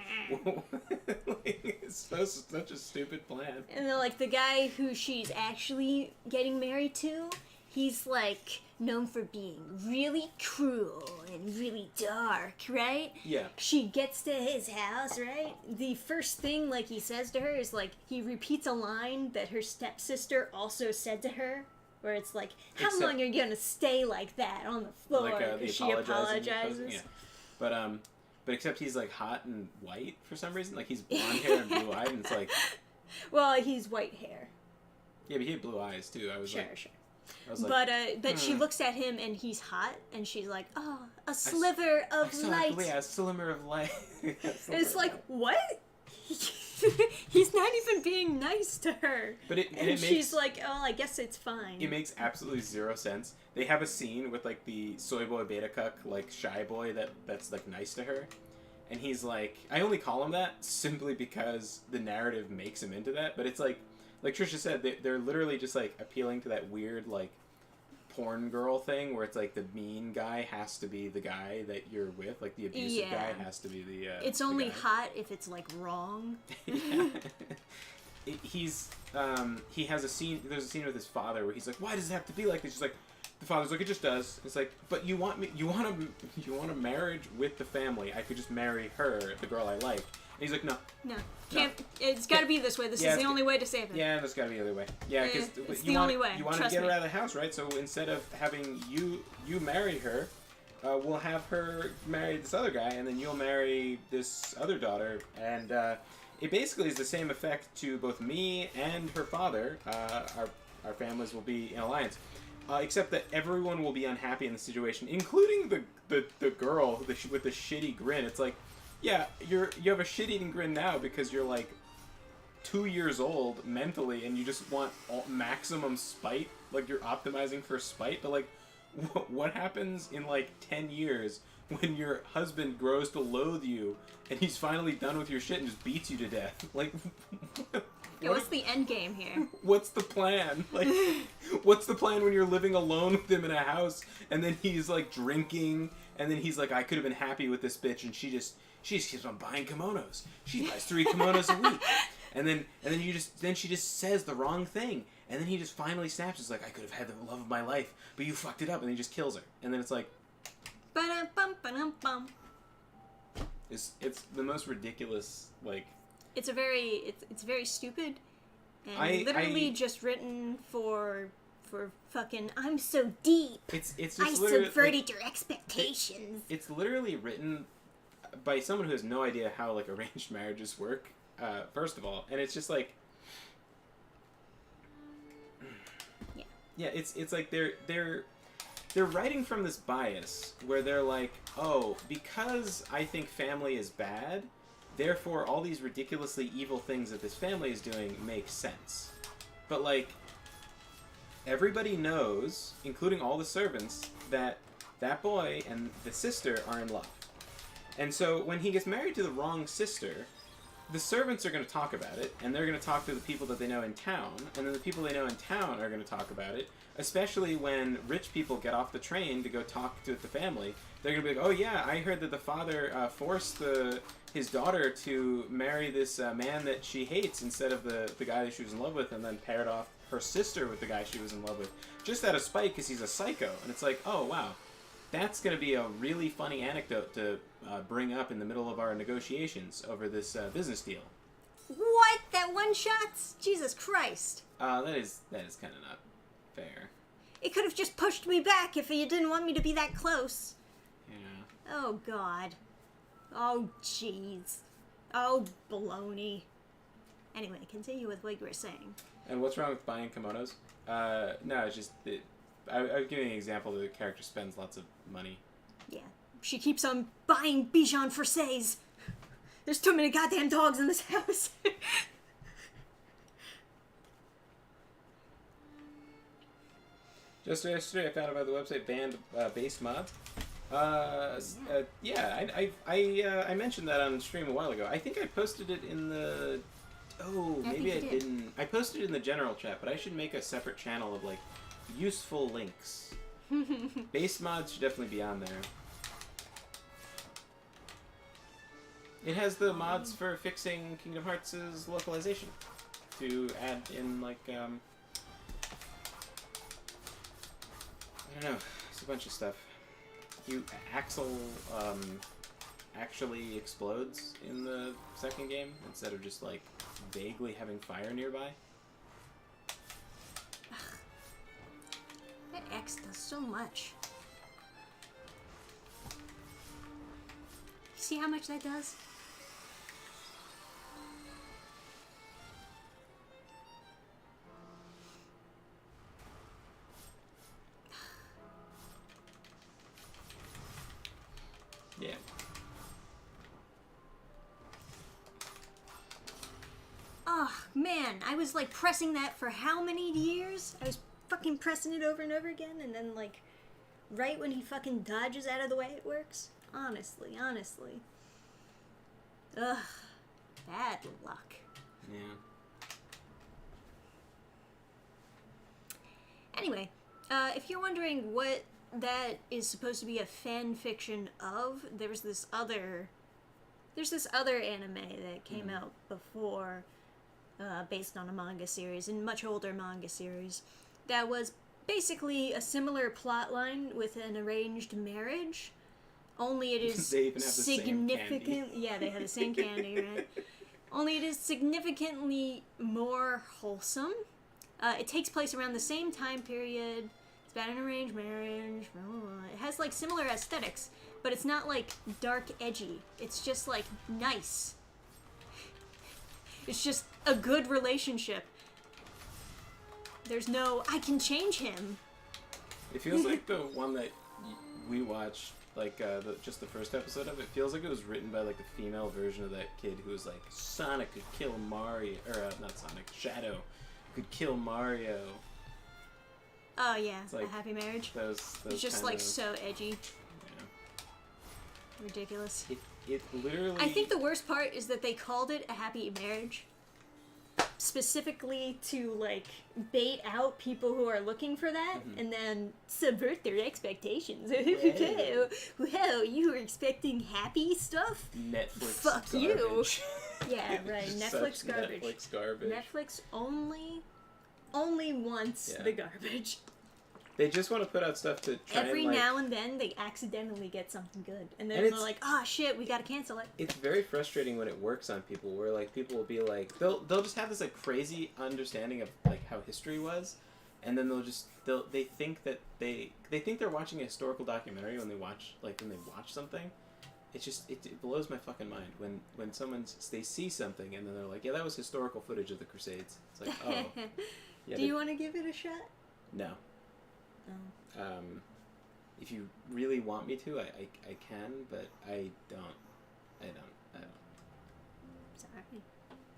it's such a stupid plan. And then, like, the guy who she's actually getting married to, he's, like, known for being really cruel and really dark, right? Yeah. She gets to his house, right? The first thing, like, he says to her is, like, he repeats a line that her stepsister also said to her. Where it's like, how long are you gonna stay like that on the floor? Like, she apologizes. Yeah. But except he's like hot and white for some reason. Like he's blonde hair and blue eyed, and it's like. Well, he's white hair. Yeah, but he had blue eyes too. I was sure. I was like, but she looks at him and he's hot, and she's like, oh, a sliver of light. Yeah, a sliver of light. It's like, what? He's not even being nice to her. But she's like, oh, I guess it's fine. It makes absolutely zero sense. They have a scene with, like, the soy boy beta cuck, like, shy boy that's, like, nice to her. And he's like, I only call him that simply because the narrative makes him into that. But it's like Trisha said, they're literally just, like, appealing to that weird, like, porn girl thing where it's like the mean guy has to be the guy that you're with, like the abusive guy has to be the it's only hot if it's like wrong. Yeah. He has a scene, there's a scene with his father where he's like, why does it have to be like this? He's like, the father's like, it just does. It's like, but you want a marriage with the family, I could just marry her, the girl I like. And he's like, no, can't. It's got to be this way. This is the only way to save it. Yeah, there's got to be the other way. Yeah, because it's the only way. You want to get her out of the house, right? So instead of having you marry her, we'll have her marry this other guy, and then you'll marry this other daughter, and it basically is the same effect to both me and her father. Our families will be in alliance, except that everyone will be unhappy in the situation, including the girl with the shitty grin. It's like. Yeah, you have a shit-eating grin now because you're like 2 years old mentally and you just want maximum spite. Like you're optimizing for spite. But like, what happens in like 10 years when your husband grows to loathe you and he's finally done with your shit and just beats you to death? Like, what's the end game here? What's the plan? Like, what's the plan when you're living alone with him in a house and then he's like drinking and then he's like, I could have been happy with this bitch and she just keeps on buying kimonos. She buys 3 kimonos a week. And then she just says the wrong thing. And then he just finally snaps. It's like, I could have had the love of my life, but you fucked it up. And he just kills her. And then it's like... It's the most ridiculous, like... It's very stupid. And literally just written for fucking, I'm so deep. It's just I subverted your expectations. It's literally written... by someone who has no idea how like arranged marriages work, first of all, and it's just like, yeah, it's like they're writing from this bias where they're like, oh, because I think family is bad, therefore all these ridiculously evil things that this family is doing make sense. But like, everybody knows, including all the servants, that boy and the sister are in love. And so when he gets married to the wrong sister, the servants are going to talk about it, and they're going to talk to the people that they know in town, and then the people they know in town are going to talk about it, especially when rich people get off the train to go talk to the family. They're going to be like, oh yeah, I heard that the father forced his daughter to marry this man that she hates instead of the guy that she was in love with, and then paired off her sister with the guy she was in love with, just out of spite because he's a psycho. And it's like, oh wow, that's going to be a really funny anecdote to bring up in the middle of our negotiations over this business deal. What? That one shots? Jesus Christ. That is kind of not fair. It could have just pushed me back if you didn't want me to be that close. Yeah. Oh, God. Oh, jeez. Oh, baloney. Anyway, continue with what you were saying. And what's wrong with buying kimonos? No, it's just I was giving an example. The character spends lots of money. Yeah, she keeps on buying Bichon Frisés. There's too many goddamn dogs in this house. Just yesterday, I found out about the website banned based mods. Yeah, I mentioned that on the stream a while ago. I think I posted it in the. Oh, maybe I didn't. I posted it in the general chat, but I should make a separate channel of like useful links. Base mods should definitely be on there. It has the mods for fixing Kingdom Hearts' localization to add in like I don't know, it's a bunch of stuff. Axel actually explodes in the second game instead of just like vaguely having fire nearby. That X does so much. You see how much that does? Yeah. Oh, man, I was like pressing that for how many years? I was fucking pressing it over and over again, and then like right when he fucking dodges out of the way it works. Honestly. Ugh. Bad luck. Yeah. Anyway, if you're wondering what that is supposed to be a fan fiction of, there's this other anime that came out before, based on a manga series, a much older manga series, that was basically a similar plot line with an arranged marriage, only it is they even have the significant. same candy. Yeah, they have the same candy, right? Only it is significantly more wholesome. It takes place around the same time period. It's about an arranged marriage. It has like similar aesthetics, but it's not like dark edgy. It's just like nice. It's just a good relationship. There's no, I can change him. It feels like the one that we watched, like just the first episode of it, feels like it was written by like a female version of that kid who was like, Sonic could kill Mario, or not Sonic, Shadow could kill Mario. Oh yeah, It's like a happy marriage. Those It's just like so edgy. Yeah. Ridiculous. It literally. I think the worst part is that they called it a happy marriage specifically to like bait out people who are looking for that and then subvert their expectations. Wow, you were expecting happy stuff? Netflix Fuck garbage. you. Yeah, right. Netflix Such garbage. Netflix garbage. Netflix only wants the garbage. They just want to put out stuff to try Every and, like, now and then they accidentally get something good. And then And they're like, oh shit, we gotta cancel it. It's very frustrating when it works on people, where like people will be like, they'll just have this like crazy understanding of like how history was, and then they think that they think they're watching a historical documentary when they watch something. It's just it blows my fucking mind when they see something and then they're like, yeah, that was historical footage of the Crusades. It's like, oh. Yeah, Do you want to give it a shot? No. Oh. If you really want me to, I can, but I don't. Sorry.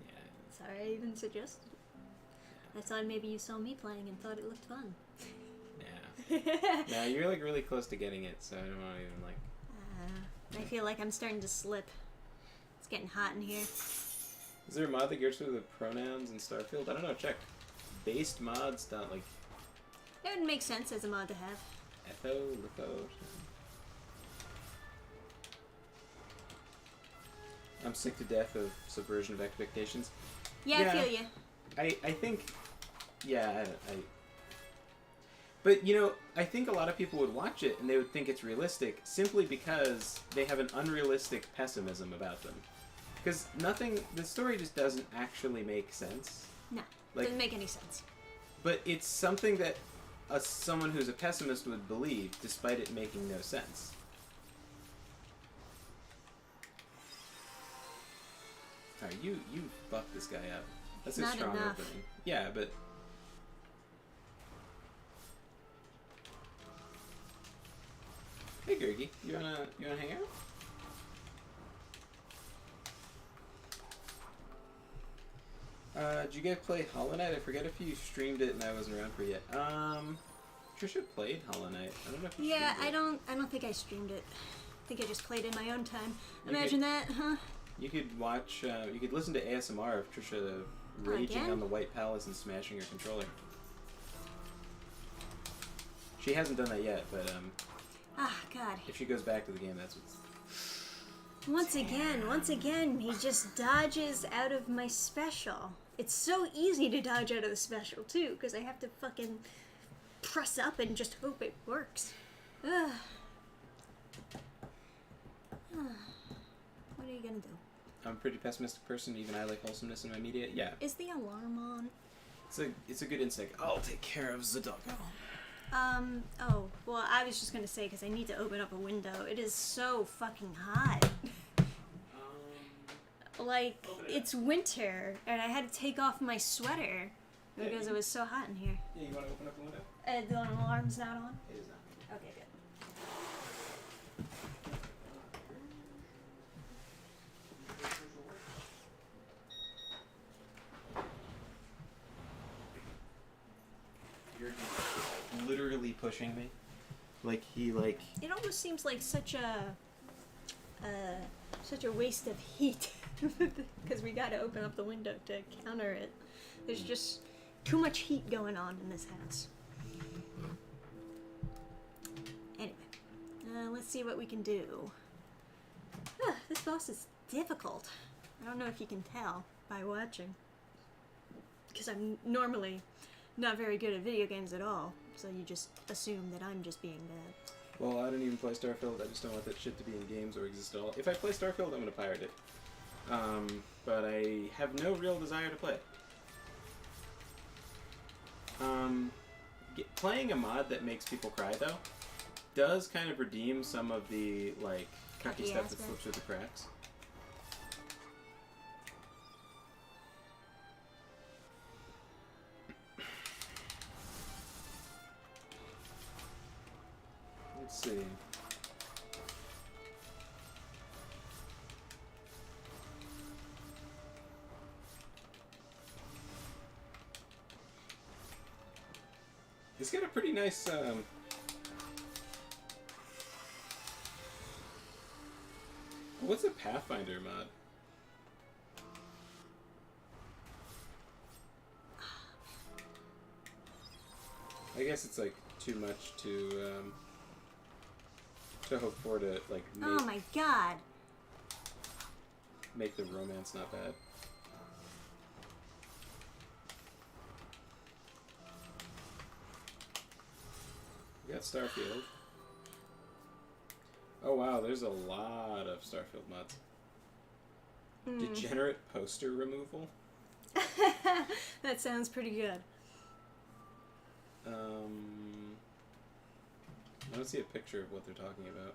Yeah. Sorry I even suggested it. I thought maybe you saw me playing and thought it looked fun. Yeah. No, you're like really close to getting it, so I don't want to even like. I feel like I'm starting to slip. It's getting hot in here. Is there a mod that gears through the pronouns in Starfield? I don't know. Check. Based mods. Like. It would make sense as a mod to have. Etho, litho. I'm sick to death of subversion of expectations. Yeah, I feel you. I think. Yeah, But, you know, I think a lot of people would watch it and they would think it's realistic simply because they have an unrealistic pessimism about them. Because the story just doesn't actually make sense. No, Like, doesn't make any sense. But it's something that someone who's a pessimist would believe, despite it making no sense. Alright, you fuck this guy up. That's It's a not strong enough. opening. Yeah, but... Hey, Gurgi. You wanna hang out? Did you guys play Hollow Knight? I forget if you streamed it and I wasn't around for it yet. Trisha played Hollow Knight. I don't know if you Yeah, streamed it. I don't think I streamed it. I think I just played in my own time. You Imagine that, huh? You could watch, you could listen to ASMR of Trisha raging again? on the White Palace and smashing her controller. She hasn't done that yet, but Ah, God. if she goes back to the game, that's what's... Once again, he just dodges out of my special. It's so easy to dodge out of the special, too, because I have to fucking press up and just hope it works. Ugh. What are you gonna do? I'm a pretty pessimistic person, even I like wholesomeness in my media. Yeah, Is the alarm on? it's a good instinct. I'll take care of Zadoko. Oh, well, I was just gonna say, because I need to open up a window. It is so fucking hot. Like, it's winter, and I had to take off my sweater because it was so hot in here. Yeah, you want to open up the window? The alarm's not on? It is not. Okay, good. You're literally pushing me. Like, he, like... It almost seems like such a waste of heat because we got to open up the window to counter it. There's just too much heat going on in this house. Anyway, let's see what we can do. This boss is difficult. I don't know if you can tell by watching, because I'm normally not very good at video games at all, so you just assume that I'm just being bad. Well, I don't even play Starfield. I just don't want that shit to be in games or exist at all. If I play Starfield, I'm gonna pirate it. But I have no real desire to play it. Playing a mod that makes people cry, though, does kind of redeem some of the, like, cucky stuff that slips through the cracks. Let's see. It's got a pretty nice, what's a Pathfinder mod? I guess it's, like, too much to hope for to, like, Oh my god! make the romance not bad. We got Starfield. Oh wow, there's a lot of Starfield mods. Degenerate poster removal? That sounds pretty good. I don't see a picture of what they're talking about.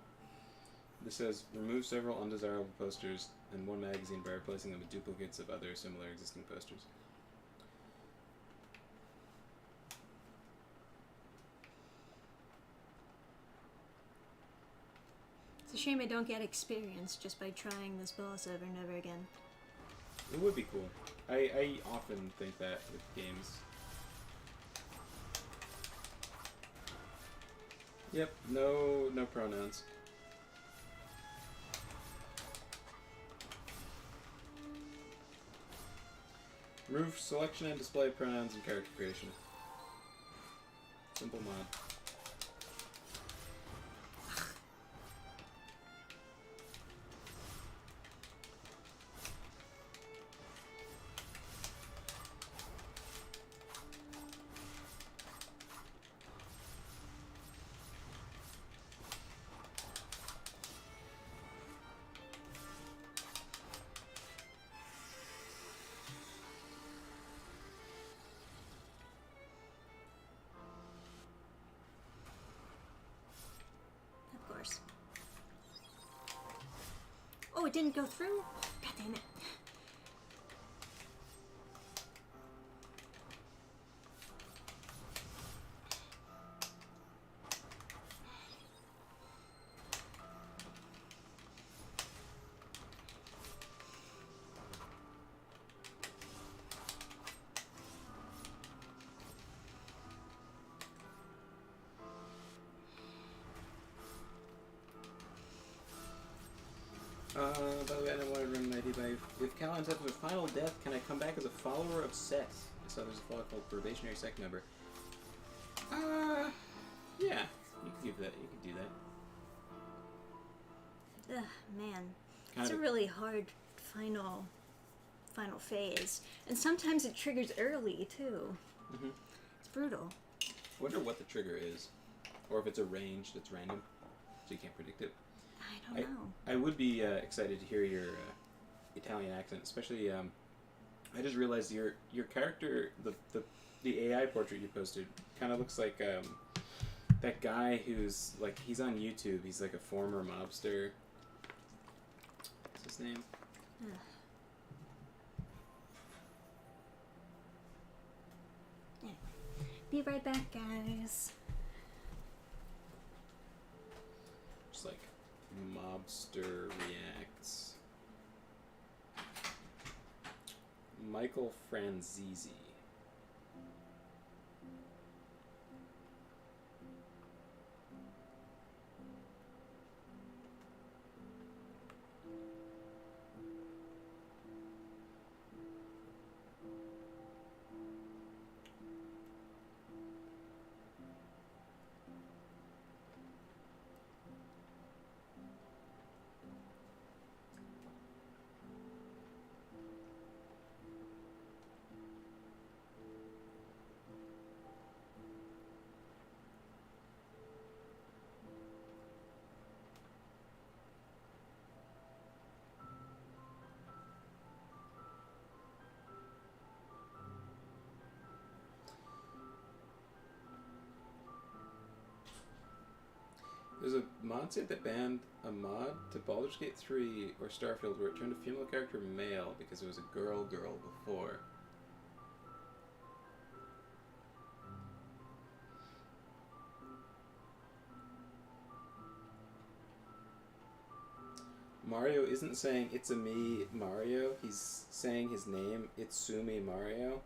This says, remove several undesirable posters in one magazine by replacing them with duplicates of other similar existing posters. It's a shame I don't get experience just by trying this boss over and over again. It would be cool. I often think that with games. Yep, no pronouns. Remove selection and display of pronouns and character creation. Simple mod. Of course. Oh, it didn't go through? God damn it. By the way, I don't want to run an ID by. If Cal ends up with a final death, can I come back as a follower of Seth? I saw there's a flaw called probationary sect member. Yeah. You can give that. You can do that. Ugh, man. Kind It's of a really hard final phase. And sometimes it triggers early, too. Mm-hmm. It's brutal. I wonder what the trigger is. Or if it's a range that's random, so you can't predict it. I don't know. I would be excited to hear your Italian accent, especially. I just realized your character, the AI portrait you posted, kind of looks like that guy who's like he's on YouTube. He's like a former mobster. What's his name? Anyway, be right back, guys. Just like mobster reacts. Michael Franzese. There's a mod site that banned a mod to Baldur's Gate 3 or Starfield where it turned a female character male because it was a girl before. Mario isn't saying it's a me Mario, he's saying his name, Itsumi Mario.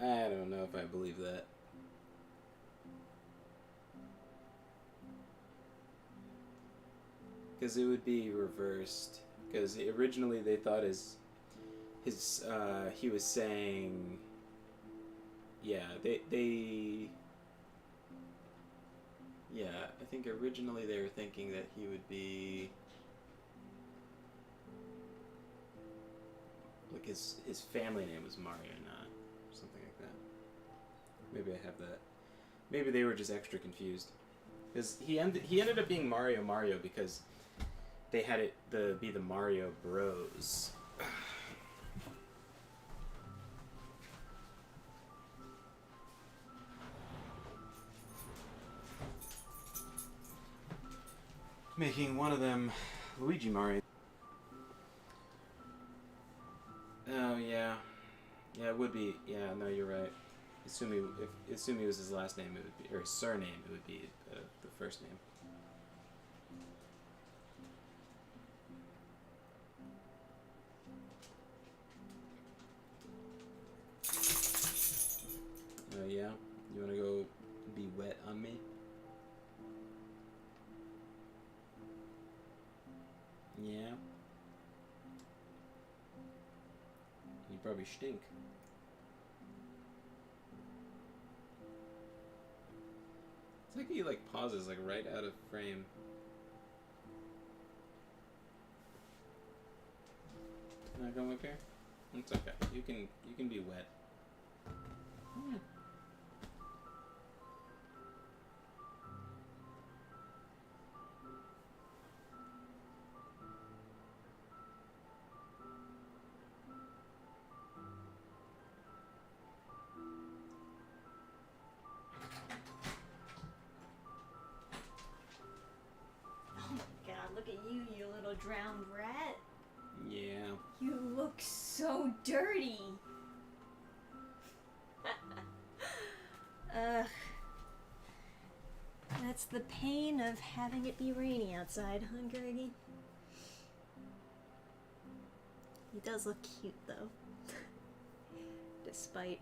I don't know if I believe that. Because it would be reversed. Because originally they thought he was saying, yeah, yeah, I think originally they were thinking that he would be, like his family name was Mario, not something like that. Maybe I have that. Maybe they were just extra confused. Because he ended up being Mario because they had it be the Mario Bros. Making one of them Luigi Mario. Oh yeah, yeah, it would be. Yeah, no, you're right. Assuming it was his last name, it would be, or his surname, it would be the first name. Yeah? You wanna go be wet on me? Yeah? You probably stink. It's like he like pauses like right out of frame. Can I come up here? It's okay. You can be wet. Yeah. Look at you, you little drowned rat. Yeah. You look so dirty. Ugh. That's the pain of having it be rainy outside, huh, Greggy? He does look cute, though. Despite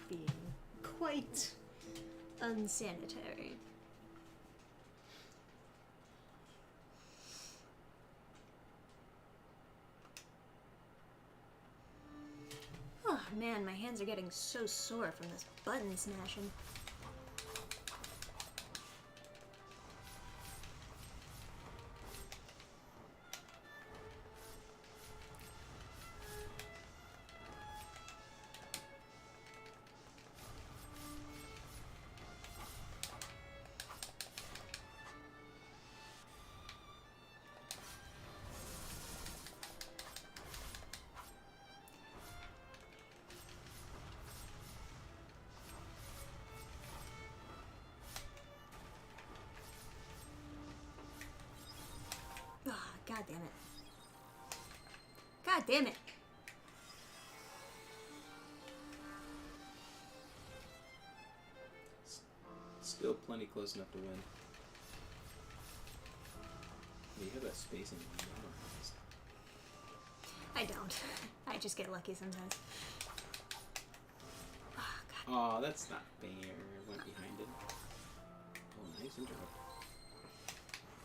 being quite unsanitary. man, my hands are getting so sore from this button smashing. God damn it. God damn it. Still plenty close enough to win. Yeah, you have that spacing memorized. I don't. I just get lucky sometimes. Oh, God. Aw, that's not fair. Went behind it. Oh, nice interrupt.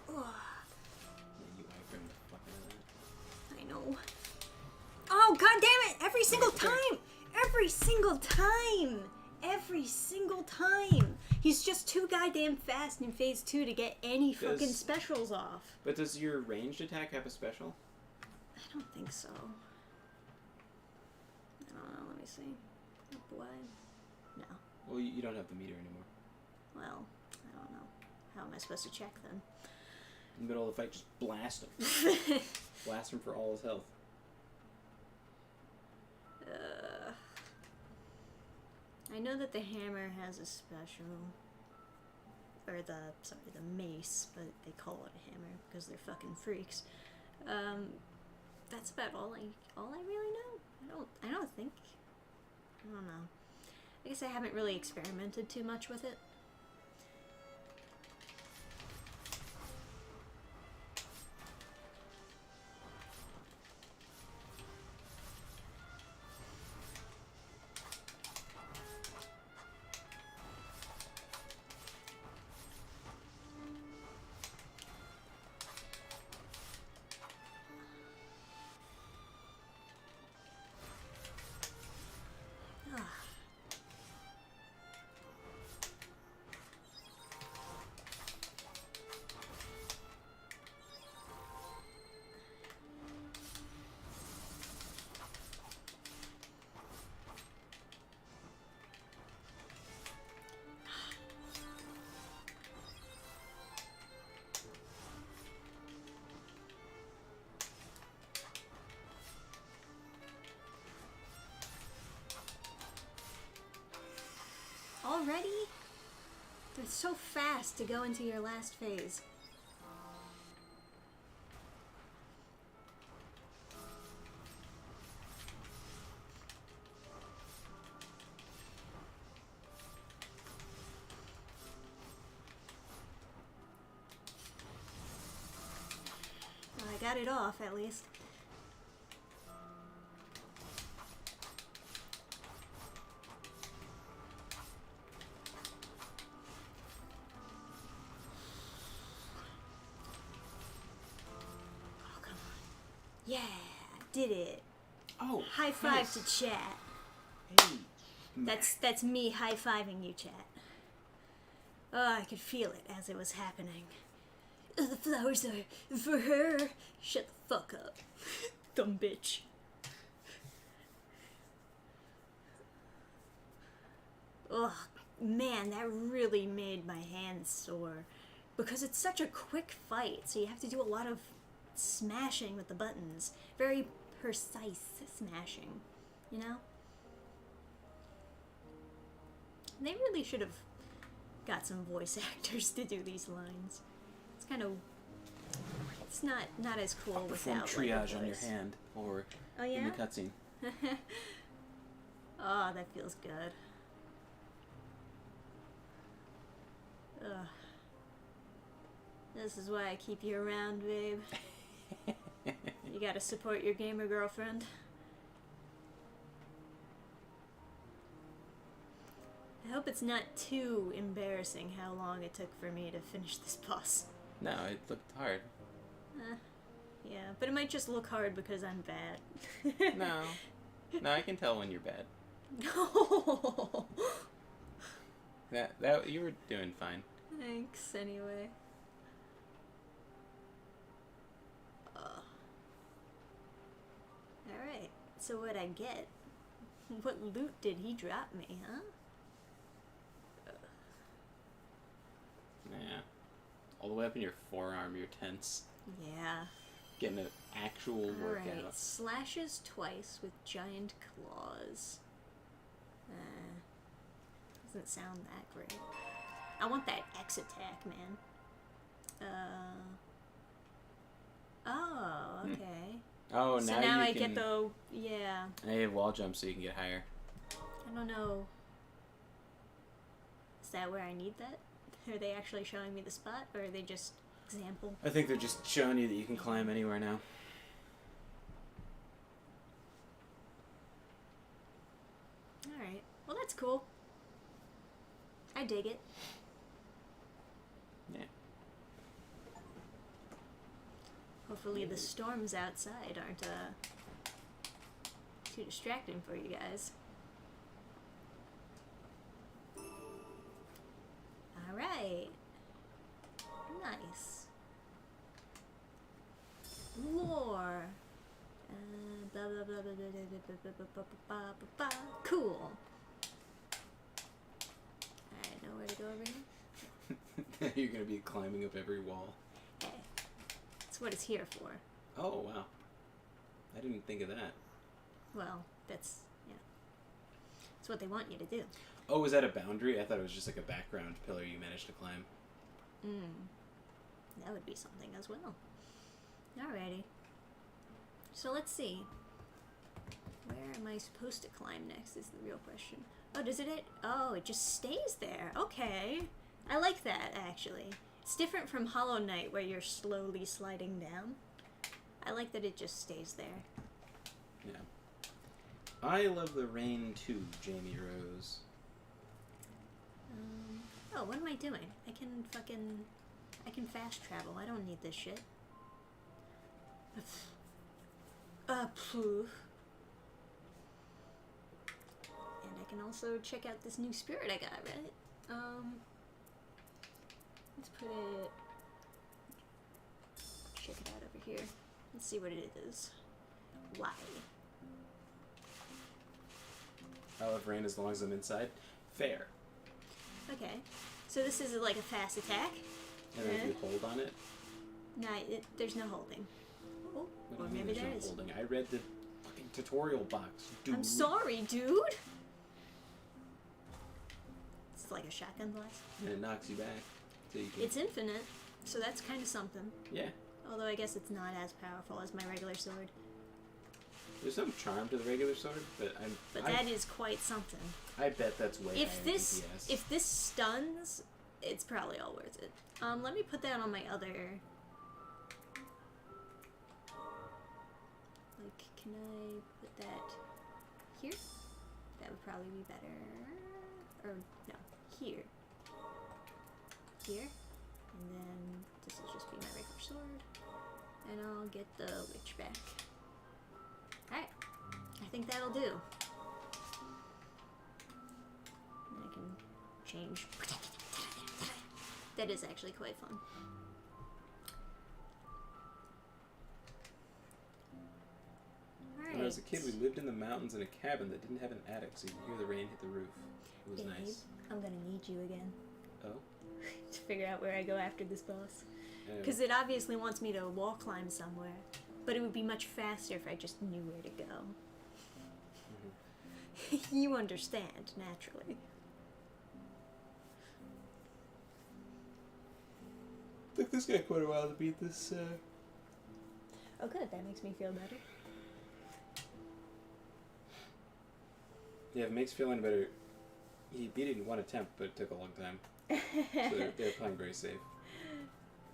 Oh. You iframed the fuck out of that. I know. Oh, God damn it! Every single time! Every single time! Every single time! He's just too goddamn fast in phase 2 to get any fucking specials off. But does your ranged attack have a special? I don't think so. I don't know, let me see. Oh, boy. No. Well, you don't have the meter anymore. Well, I don't know. How am I supposed to check then? In the middle of the fight, just blast him. Blast him for all his health. I know that the hammer has a special, or the mace, but they call it a hammer because they're fucking freaks. That's about all I really know. I don't know. I guess I haven't really experimented too much with it. Already? They're so fast to go into your last phase. Well, I got it off, at least. Yeah, did it. Oh, high five nice. to chat. Hey. That's me high-fiving you, chat. Oh, I could feel it as it was happening. Oh, the flowers are for her. Shut the fuck up. Dumb bitch. Oh, man, that really made my hands sore. Because it's such a quick fight, so you have to do a lot of smashing with the buttons. Very precise smashing, you know? They really should have got some voice actors to do these lines. It's kind of... It's not as cool without triage like, on your hand or in the cutscene. Oh, that feels good. Ugh. This is why I keep you around, babe. You gotta support your gamer girlfriend. I hope it's not too embarrassing how long it took for me to finish this boss. No, it looked hard. Yeah, but it might just look hard because I'm bad. No. No, I can tell when you're bad. No. That you were doing fine. Thanks, anyway. Alright, so what'd I get? What loot did he drop me, huh? Yeah. All the way up in your forearm, you're tense. Yeah. Getting an actual workout. Alright, slashes twice with giant claws. Doesn't sound that great. I want that X attack, man. Oh, okay. Oh, So now now you I can... get the... Yeah. Now you have wall jump so you can get higher. I don't know. Is that where I need that? Are they actually showing me the spot, or are they just example? I think they're just showing you that you can climb anywhere now. Alright. Well, that's cool. I dig it. Yeah. Hopefully the storms outside aren't too distracting for you guys. Alright. Nice. Lore. Blah blah blah blah blah blah blah blah blah blah blah. Cool. Alright, know where to go over here? You're gonna be climbing up every wall. Hey. That's what it's here for. Oh, wow. I didn't think of that. Well, that's, yeah. That's what they want you to do. Oh, was that a boundary? I thought it was just like a background pillar you managed to climb. That would be something as well. Alrighty. So let's see. Where am I supposed to climb next is the real question. Oh, does it? Oh, it just stays there. Okay. I like that, actually. It's different from Hollow Knight, where you're slowly sliding down. I like that it just stays there. Yeah. I love the rain too, Jamie Rose. Oh, what am I doing? I can fast travel. I don't need this shit. Poof. And I can also check out this new spirit I got, right? Let's put it... Check it out over here. Let's see what it is. Why? I love rain as long as I'm inside. Fair. Okay. So this is like a fast attack. And then if you hold on it... Nah, there's no holding. Oh, or maybe there's there no is. holding. I read the fucking tutorial box, dude. I'm sorry, dude! It's like a shotgun blast. And it knocks you back. So you can... It's infinite, so that's kind of something. Yeah. Although I guess it's not as powerful as my regular sword. There's some charm to the regular sword, but that is quite something. I bet that's way If higher this DPS. if this stuns, it's probably all worth it. Let me put that on my other. Like, can I put that here? That would probably be better. Or no, here. Here, and then this will just be my regular sword, and I'll get the witch back. Alright, I think that'll do. And I can change. That is actually quite fun. When I was a kid, we lived in the mountains in a cabin that didn't have an attic, so you could hear the rain hit the roof. It was nice. I'm gonna need you again. Oh? To figure out where I go after this boss. Oh. Because it obviously wants me to wall climb somewhere. But it would be much faster if I just knew where to go. Mm-hmm. You understand, naturally. Took this guy quite a while to beat this, Oh good, that makes me feel better. Yeah, it makes feeling better. He beat it in one attempt, but it took a long time. So they're playing very safe.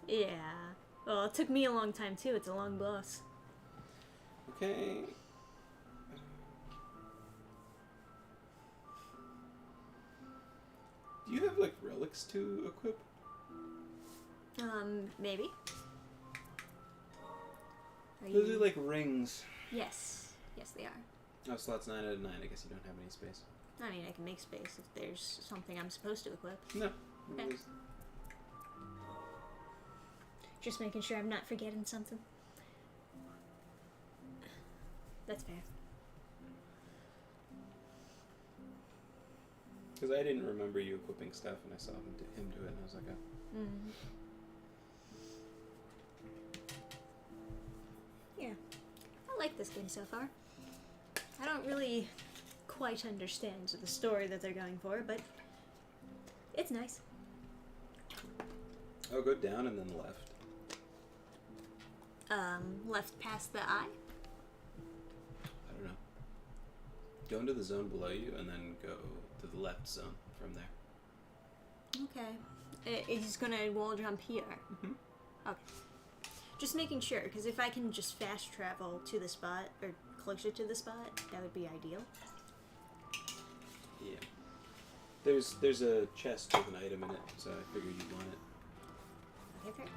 Yeah. Well, it took me a long time too. It's a long boss. Okay. Do you have, like, relics to equip? Maybe. Those are like rings. Yes. Yes, they are. Oh, slots 9 out of 9. I guess you don't have any space. I mean, I can make space if there's something I'm supposed to equip. No. Okay. Just making sure I'm not forgetting something. That's fair. Because I didn't remember you equipping stuff, and I saw him do it, and I was like, oh. Mm. Yeah. I like this game so far. I don't really quite understand the story that they're going for, but it's nice. Oh, go down and then left. Left past the eye? I don't know. Go into the zone below you, and then go to the left zone from there. Okay. He's gonna wall jump here. Mm-hmm. Okay. Just making sure, because if I can just fast travel to the spot, or closer to the spot, that would be ideal. Yeah. There's a chest with an item in it, so I figured you'd want it. Okay, fair.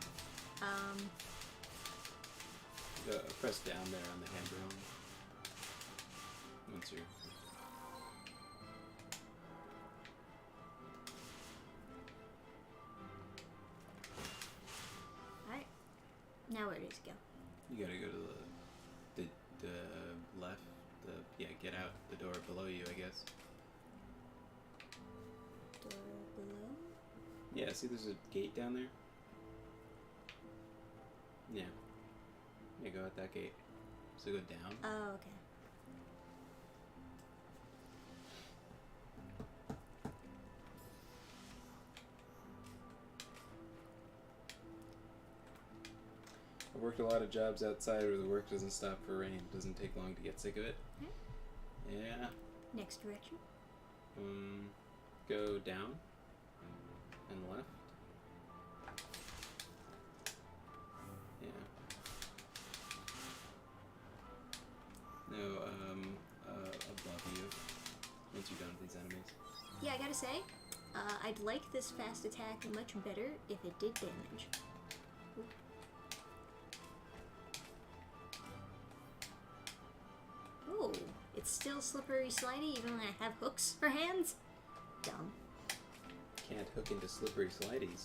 Press down there on the handrail. Once you're... Alright. Now where does it go? You gotta go to the left. Get out the door below you, I guess. Door below? Yeah, see there's a gate down there? Yeah. Yeah, go out that gate. So go down. Oh, okay. I've worked a lot of jobs outside where the work doesn't stop for rain. It doesn't take long to get sick of it. Yeah. Next direction. Go down and left. Yeah. No, above you. Once you're done with these enemies. Yeah, I gotta say, I'd like this fast attack much better if it did damage. Ooh. Oh, it's still slippery slidey even when I have hooks for hands? Dumb. Can't hook into slippery slideys.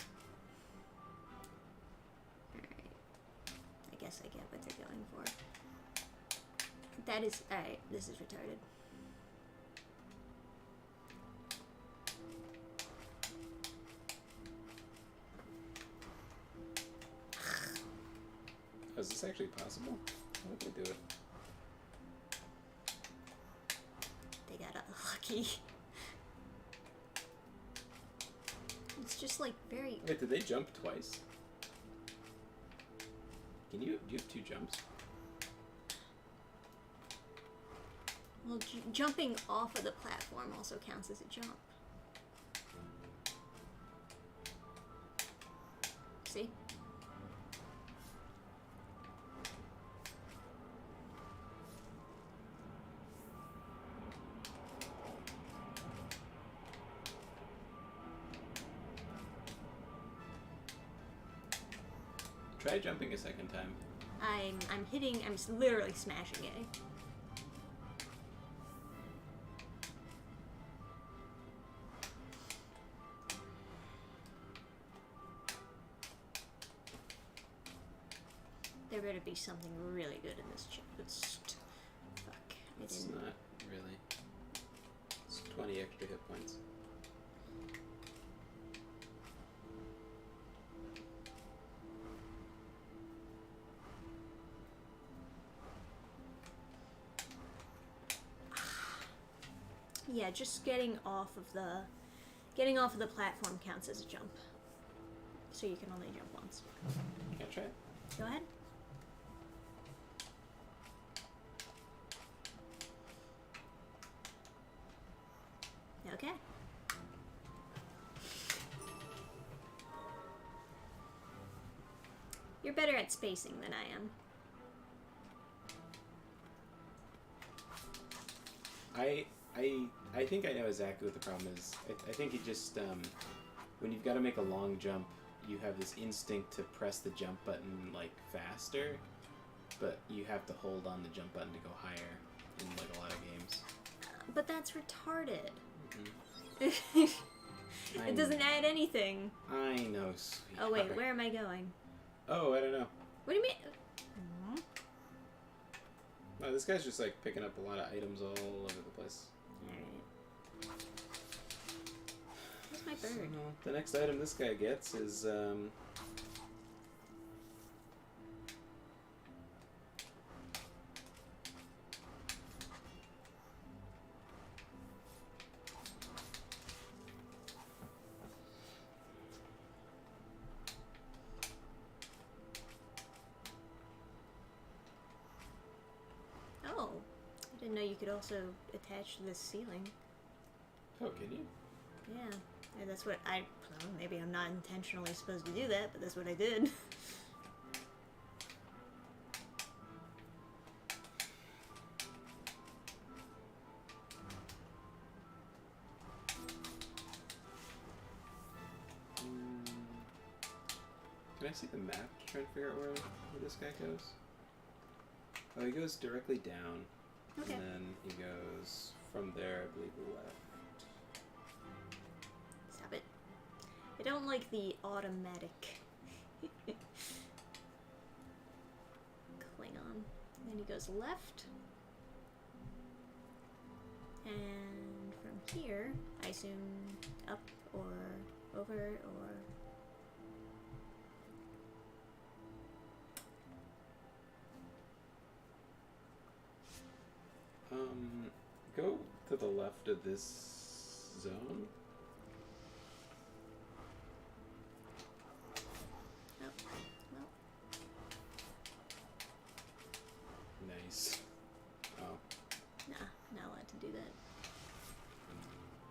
Alright. I guess I get what they're going for. That is... Alright, this is retarded. Oh, is this actually possible? How would they do it? They got lucky. It's just like very... Wait, did they jump twice? Do you have 2 jumps? Well, jumping off of the platform also counts as a jump. See? Try jumping a second time. I'm hitting, I'm literally smashing it. There better be something really good in this chip. Fuck. It's not really. It's 20 extra hit points. Yeah, just getting off of the platform counts as a jump. So you can only jump once. Can I try it? Go ahead. Okay. You're better at spacing than I am. I think I know exactly what the problem is. I think it just, when you've got to make a long jump, you have this instinct to press the jump button, like, faster, but you have to hold on the jump button to go higher in, like, a lot of games. but that's retarded. Mm-hmm. It doesn't add anything. I know, sweetheart. Oh wait, where am I going? Oh, I don't know. What do you mean? No, this guy's just like picking up a lot of items all over the place. Alright. Where's my bird? So, the next item this guy gets is Oh, I didn't know you could also attach to this ceiling. oh, can you? Yeah, that's what maybe I'm not intentionally supposed to do that, but that's what I did. Can I see the map to try to figure out where this guy goes? Oh, he goes directly down. Okay. And then he goes from there, I believe, left. Stop it. I don't like the automatic Klingon. Then he goes left. And from here, I assume up or over or... Go to the left of this zone. Oh, well. Nice. Oh. Nah, not allowed to do that.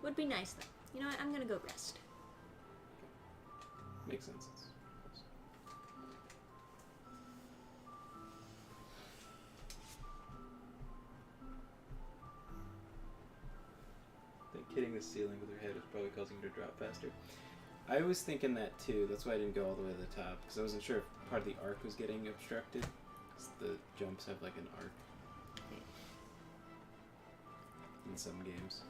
Would be nice though. You know what? I'm gonna go rest. Makes sense. I think hitting the ceiling with her head is probably causing her to drop faster. I was thinking that too. That's why I didn't go all the way to the top, because I wasn't sure if part of the arc was getting obstructed. 'Cause the jumps have like an arc in some games.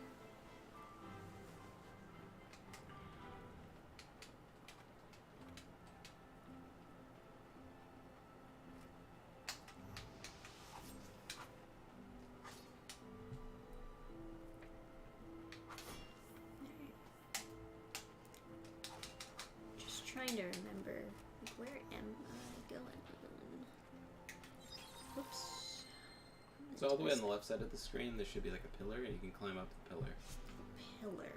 Just trying to remember. Like, where am I going? Oops. So all the way on the left side of the screen, there should be like a pillar, and you can climb up the pillar. Pillar.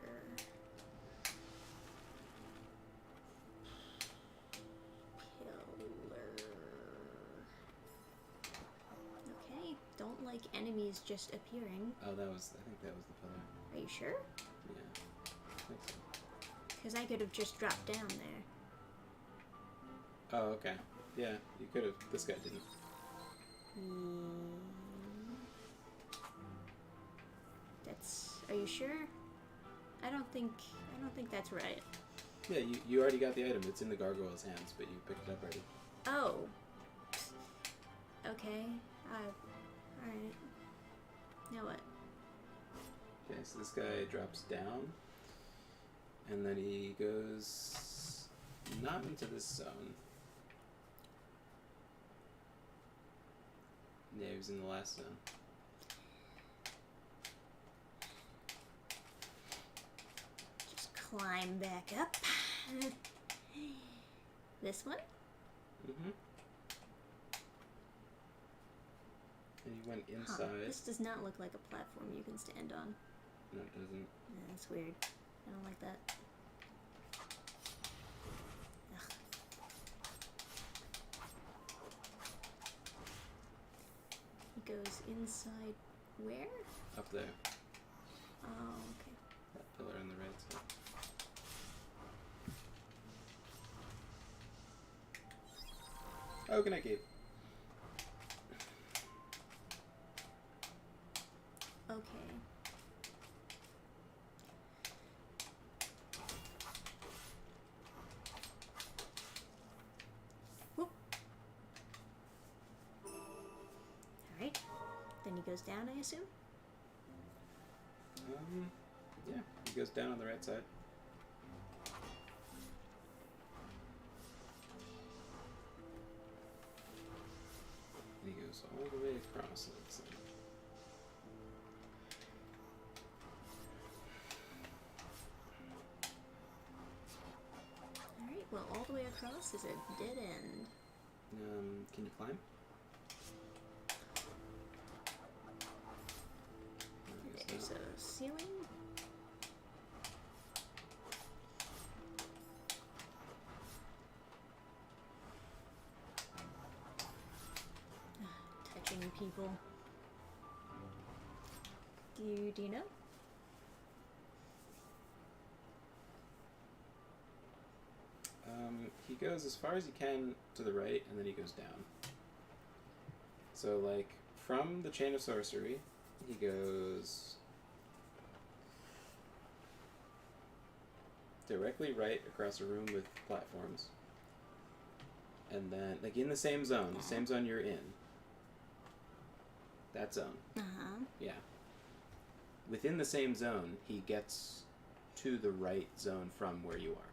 Okay. Don't like enemies just appearing. Oh, I think that was the pillar. Are you sure? Yeah, I think so. Because I could have just dropped down there. Oh, okay. Yeah, you could have. This guy didn't. That's. Are you sure? I don't think that's right. Yeah, you already got the item. It's in the gargoyle's hands, but you picked it up already. Oh. Okay. Alright. Now what? Okay, so this guy drops down, and then he goes not into this zone. Yeah, he was in the last zone. Just climb back up. This one? Mm-hmm. And he went inside. Huh. This does not look like a platform you can stand on. No, it doesn't. Yeah, that's weird. I don't like that. Ugh. He goes inside where? Up there. Oh, okay. That pillar on the right side. Oh, good night, Gabe. Okay. Whoop. Alright. Then he goes down, I assume? Yeah, he goes down on the right side. And he goes all the way across, let's see. Alright, well, all the way across is a dead end. Can you climb? There's a ceiling. Touching people. Do you know? He goes as far as he can to the right, and then he goes down. So, like, from the Chain of Sorcery, he goes directly right across a room with platforms. And then, like, in the same zone you're in. That zone. Uh-huh. Yeah. Within the same zone, he gets to the right zone from where you are.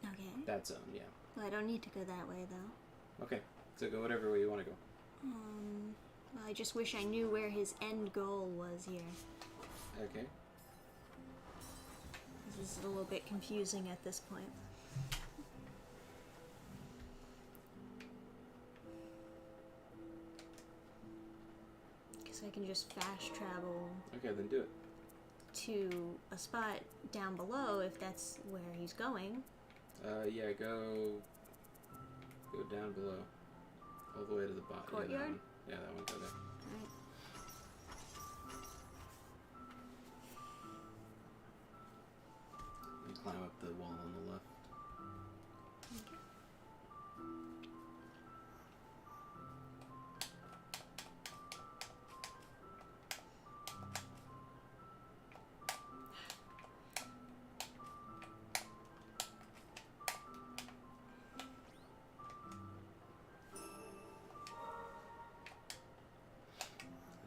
Okay. That zone, yeah. Well, I don't need to go that way, though. Okay, so go whatever way you want to go. Well, I just wish I knew where his end goal was here. Okay. This is a little bit confusing at this point. Because I can just fast travel Okay, then do it. to a spot down below if that's where he's going. Yeah, go down below. All the way to the bottom. Courtyard? Yeah, that one, go there. Alright. You climb up the wall on the left. Okay.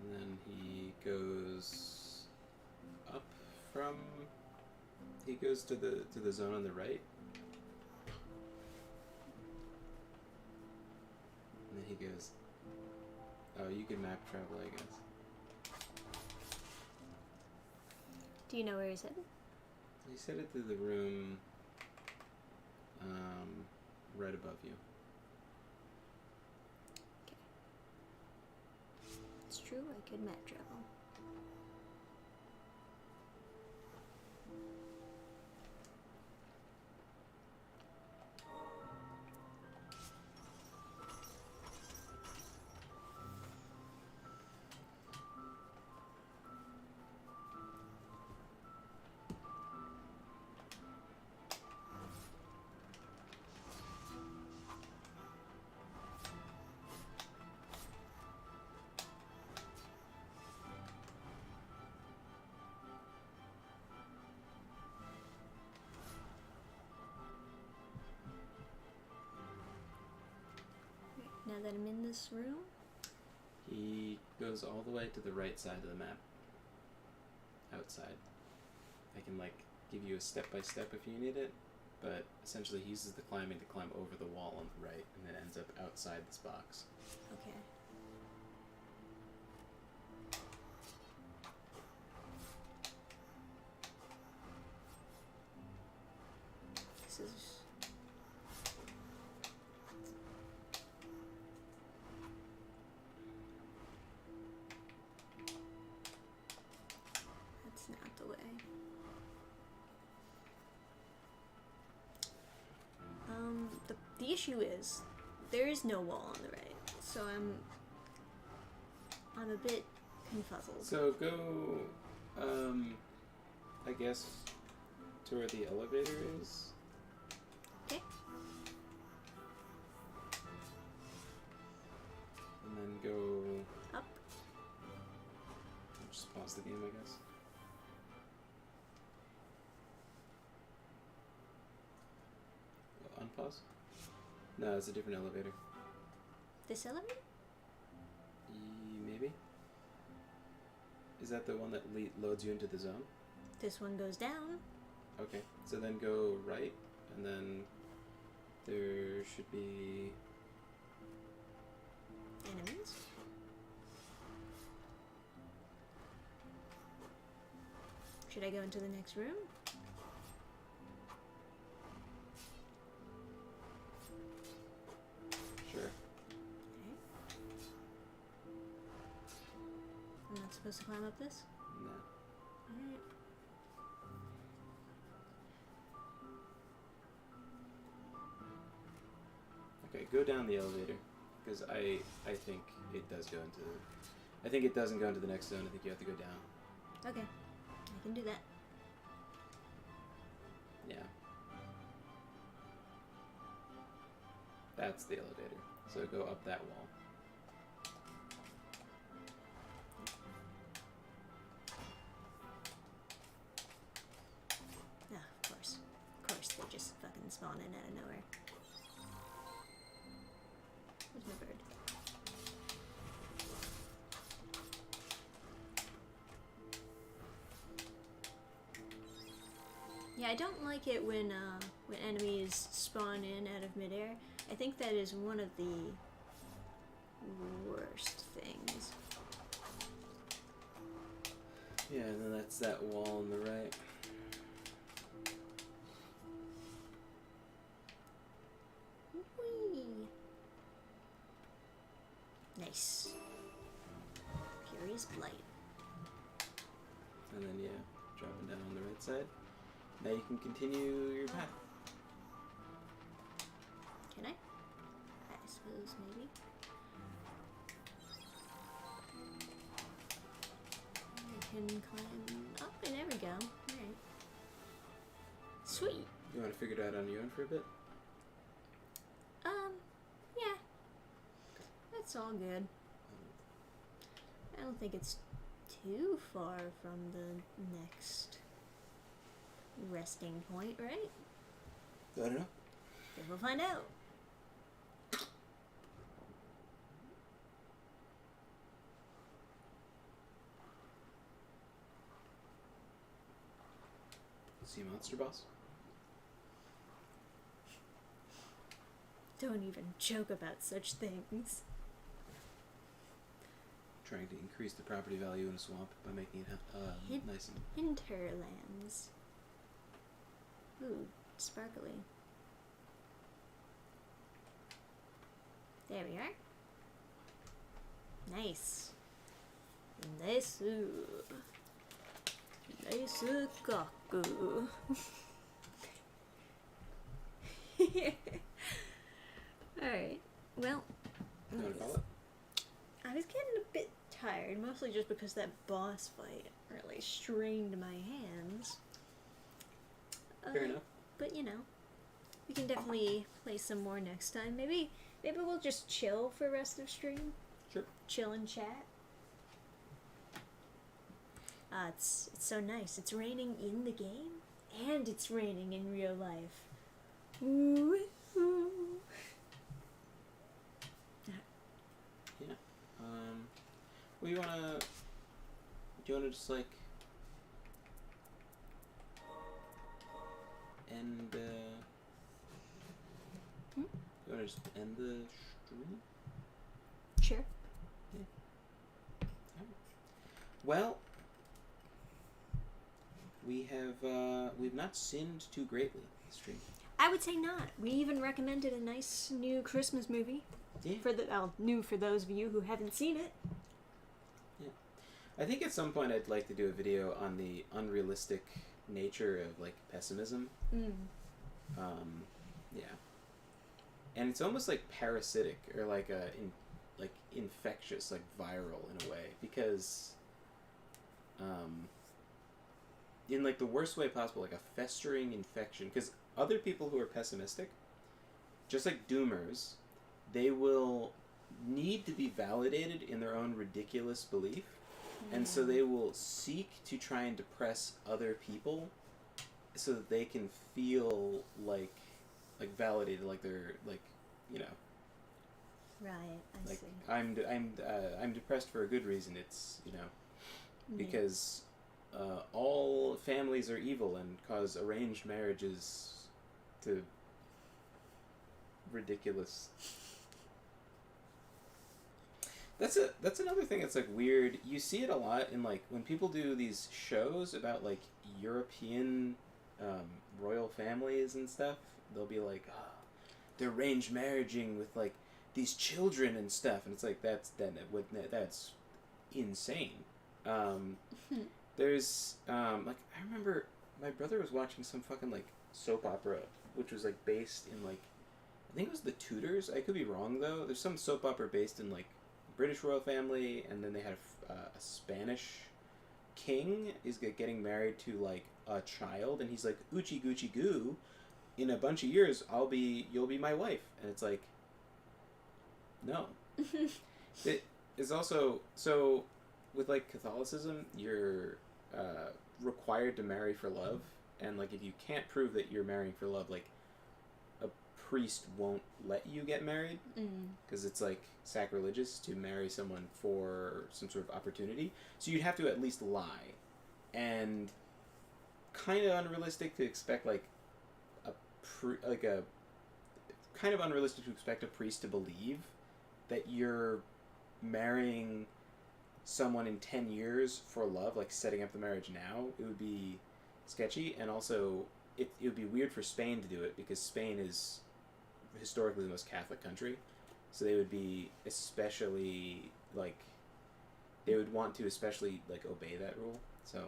And then he goes up from... He goes to the zone on the right. And then he goes... Oh, you can map travel, I guess. Do you know where he's headed? He said it to the room right above you. It's true, I could map travel. Now that I'm in this room, He goes all the way to the right side of the map. Outside. I can, like, give you a step-by-step if you need it, but essentially he uses the climbing to climb over the wall on the right, and then ends up outside this box. okay. This is... That's not the way. The issue is, there is no wall on the right, so I'm a bit confuzzled. So go, I guess, to where the elevator is. Okay. And then go... Up. I'll just pause the game, I guess. Unpause? No, it's a different elevator. This elevator? Maybe? Is that the one that loads you into the zone? This one goes down. Okay, so then go right, and then there should be Enemies. Should I go into the next room? Sure. Okay. I'm not supposed to climb up this? No. Alright. Okay, go down the elevator, because I think it does go into. I think it doesn't go into the next zone. I think you have to go down. Okay. I can do that. Yeah. That's the elevator. So go up that wall. Ah, of course. Of course, they just fucking spawn in out of nowhere. Where's my bird? Yeah, I don't like it when enemies spawn in out of midair. I think that is one of the worst things. Yeah, and then that's that wall on the right. Whee! Nice. Furious Blight. And then, yeah, dropping down on the right side. Now you can continue your path. Can I? I suppose maybe. I can climb up, and there we go. Alright. Sweet. You want to figure it out on your own for a bit? Yeah. That's all good. I don't think it's too far from the next resting point, right? I don't know. Guess we'll find out. See Monster Boss? Don't even joke about such things. Trying to increase the property value in a swamp by making it nice and... Hinterlands. Ooh, sparkly. There we are. Nice. Nice. Nice kaku. Alright. Well, You want to call it? I was getting a bit tired, mostly just because that boss fight really strained my hands. Fair enough. But you know, we can definitely play some more next time. Maybe we'll just chill for the rest of stream. Sure. Chill and chat. It's so nice. It's raining in the game, and it's raining in real life. Ooh. Yeah. Well, do you wanna just like end? You wanna just end the stream? Sure. Well, we've not sinned too greatly this stream. I would say not. We even recommended a nice new Christmas movie. Yeah. New for those of you who haven't seen it. Yeah. I think at some point I'd like to do a video on the unrealistic nature of like pessimism. Yeah. And it's almost like parasitic or like infectious, like viral in a way, because in like the worst way possible, like a festering infection, because other people who are pessimistic, just like doomers, they will need to be validated in their own ridiculous belief, and so they will seek to try and depress other people so that they can feel like validated, like they're like, you know, Right, I like see. I'm depressed for a good reason. It's, you know, because all families are evil and cause arranged marriages to ridiculous. That's another thing that's like weird. You see it a lot in like when people do these shows about like European royal families and stuff. They'll be like, oh, they're arranged marrying with like these children and stuff, and it's like that's insane. There's like I remember my brother was watching some fucking like soap opera which was like based in like I think it was the Tudors. I could be wrong though. There's some soap opera based in like British royal family, and then they had a Spanish king is getting married to like a child, and he's like oochie goochie goo. In a bunch of years, you'll be my wife, and it's like, no. It is also so with like Catholicism, you're required to marry for love, and like if you can't prove that you're marrying for love, like a priest won't let you get married because it's like sacrilegious to marry someone for some sort of opportunity. So you'd have to at least lie, and kind of unrealistic to expect like kind of unrealistic to expect a priest to believe that you're marrying someone in 10 years for love, like setting up the marriage now. It would be sketchy, and also it would be weird for Spain to do it because Spain is historically the most Catholic country, so they would be especially like they would want to especially like obey that rule. So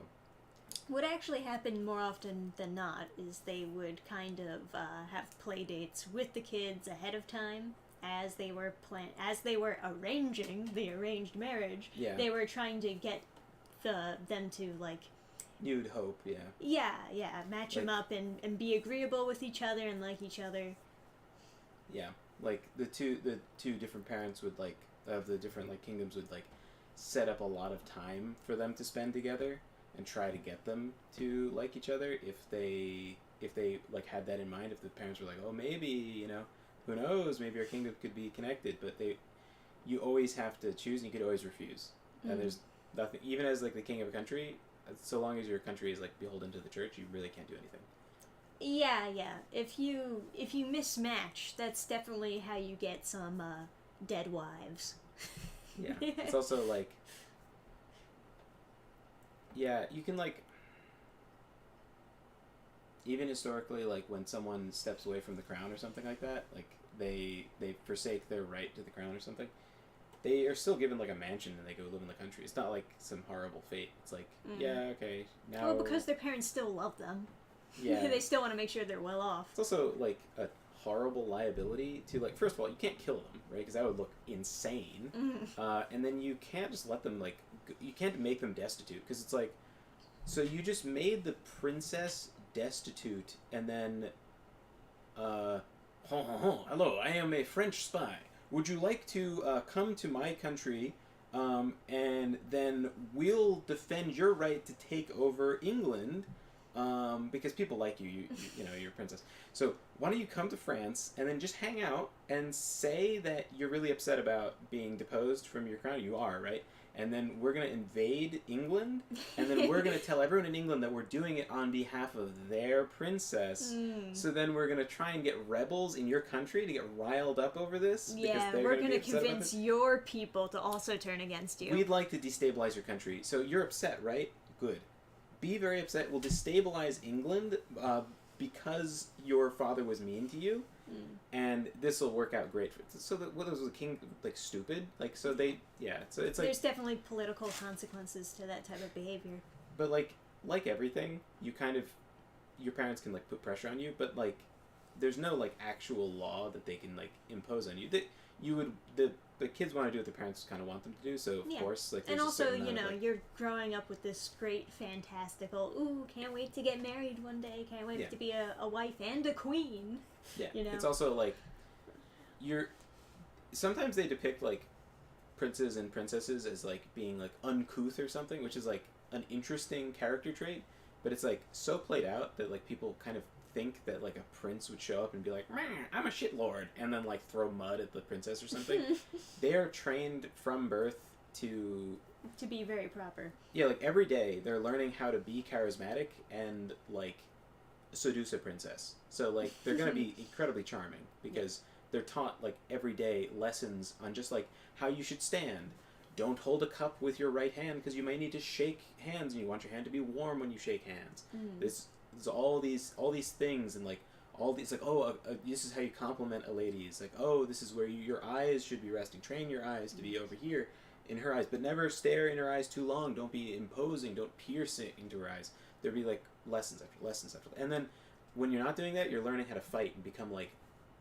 what actually happened more often than not is they would kind of have play dates with the kids ahead of time as they were arranging the arranged marriage. Yeah. They were trying to get them to like. You'd hope, yeah. Yeah, match them up and be agreeable with each other and like each other. Yeah, like the two different parents would like of the different like kingdoms would like set up a lot of time for them to spend together and try to get them to like each other if they like had that in mind. If the parents were like, oh, maybe, you know, who knows, maybe our kingdom could be connected, but you always have to choose, and you could always refuse. And there's nothing, even as like the king of a country, so long as your country is like beholden to the church, you really can't do anything. Yeah. If you mismatch, that's definitely how you get some dead wives. Yeah, it's also like, yeah, you can like, even historically, like when someone steps away from the crown or something like that, like they forsake their right to the crown or something, they are still given like a mansion and they go live in the country. It's not like some horrible fate. It's like, yeah, okay, now. Well, because their parents still love them. Yeah. They still want to make sure they're well off. It's also like a horrible liability to like. First of all, you can't kill them, right? Because that would look insane. And then you can't just let them like. You can't make them destitute because it's like. So you just made the princess destitute, and then. Hello, I am a French spy. Would you like to come to my country, and then we'll defend your right to take over England, because people like you, you know, you're a princess. So why don't you come to France and then just hang out and say that you're really upset about being deposed from your crown? You are, right? And then we're going to invade England, and then we're going to tell everyone in England that we're doing it on behalf of their princess. So then we're going to try and get rebels in your country to get riled up over this. Yeah, we're going to convince your people to also turn against you. We'd like to destabilize your country. So you're upset, right? Good. Be very upset. We'll destabilize England because your father was mean to you. And this will work out great. So what was the king like stupid? Like so they So it's like there's definitely political consequences to that type of behavior. But like everything, you kind of your parents can like put pressure on you, but like there's no like actual law that they can like impose on you. That you would the kids want to do what their parents kind of want them to do. So of course, like and also you know you're growing up with this great fantastical can't wait to get married one day. Can't wait to be a wife and a queen. Yeah, you know? It's also like sometimes they depict like princes and princesses as like being like uncouth or something, which is like an interesting character trait, but it's like so played out that like people kind of think that like a prince would show up and be like, I'm a shitlord, and then like throw mud at the princess or something. They are trained from birth to To be very proper. Yeah, like every day they're learning how to be charismatic and like seduce a princess. So like they're gonna be incredibly charming because they're taught like every day lessons on just like how you should stand. Don't hold a cup with your right hand because you may need to shake hands and you want your hand to be warm when you shake hands. There's all these things and like all these like this is how you compliment a lady. It's like this is where your eyes should be resting. Train your eyes to be over here in her eyes, but never stare in her eyes too long. Don't be imposing. Don't pierce it into her eyes. There'd be like lessons after lessons after, and then when you're not doing that, you're learning how to fight and become like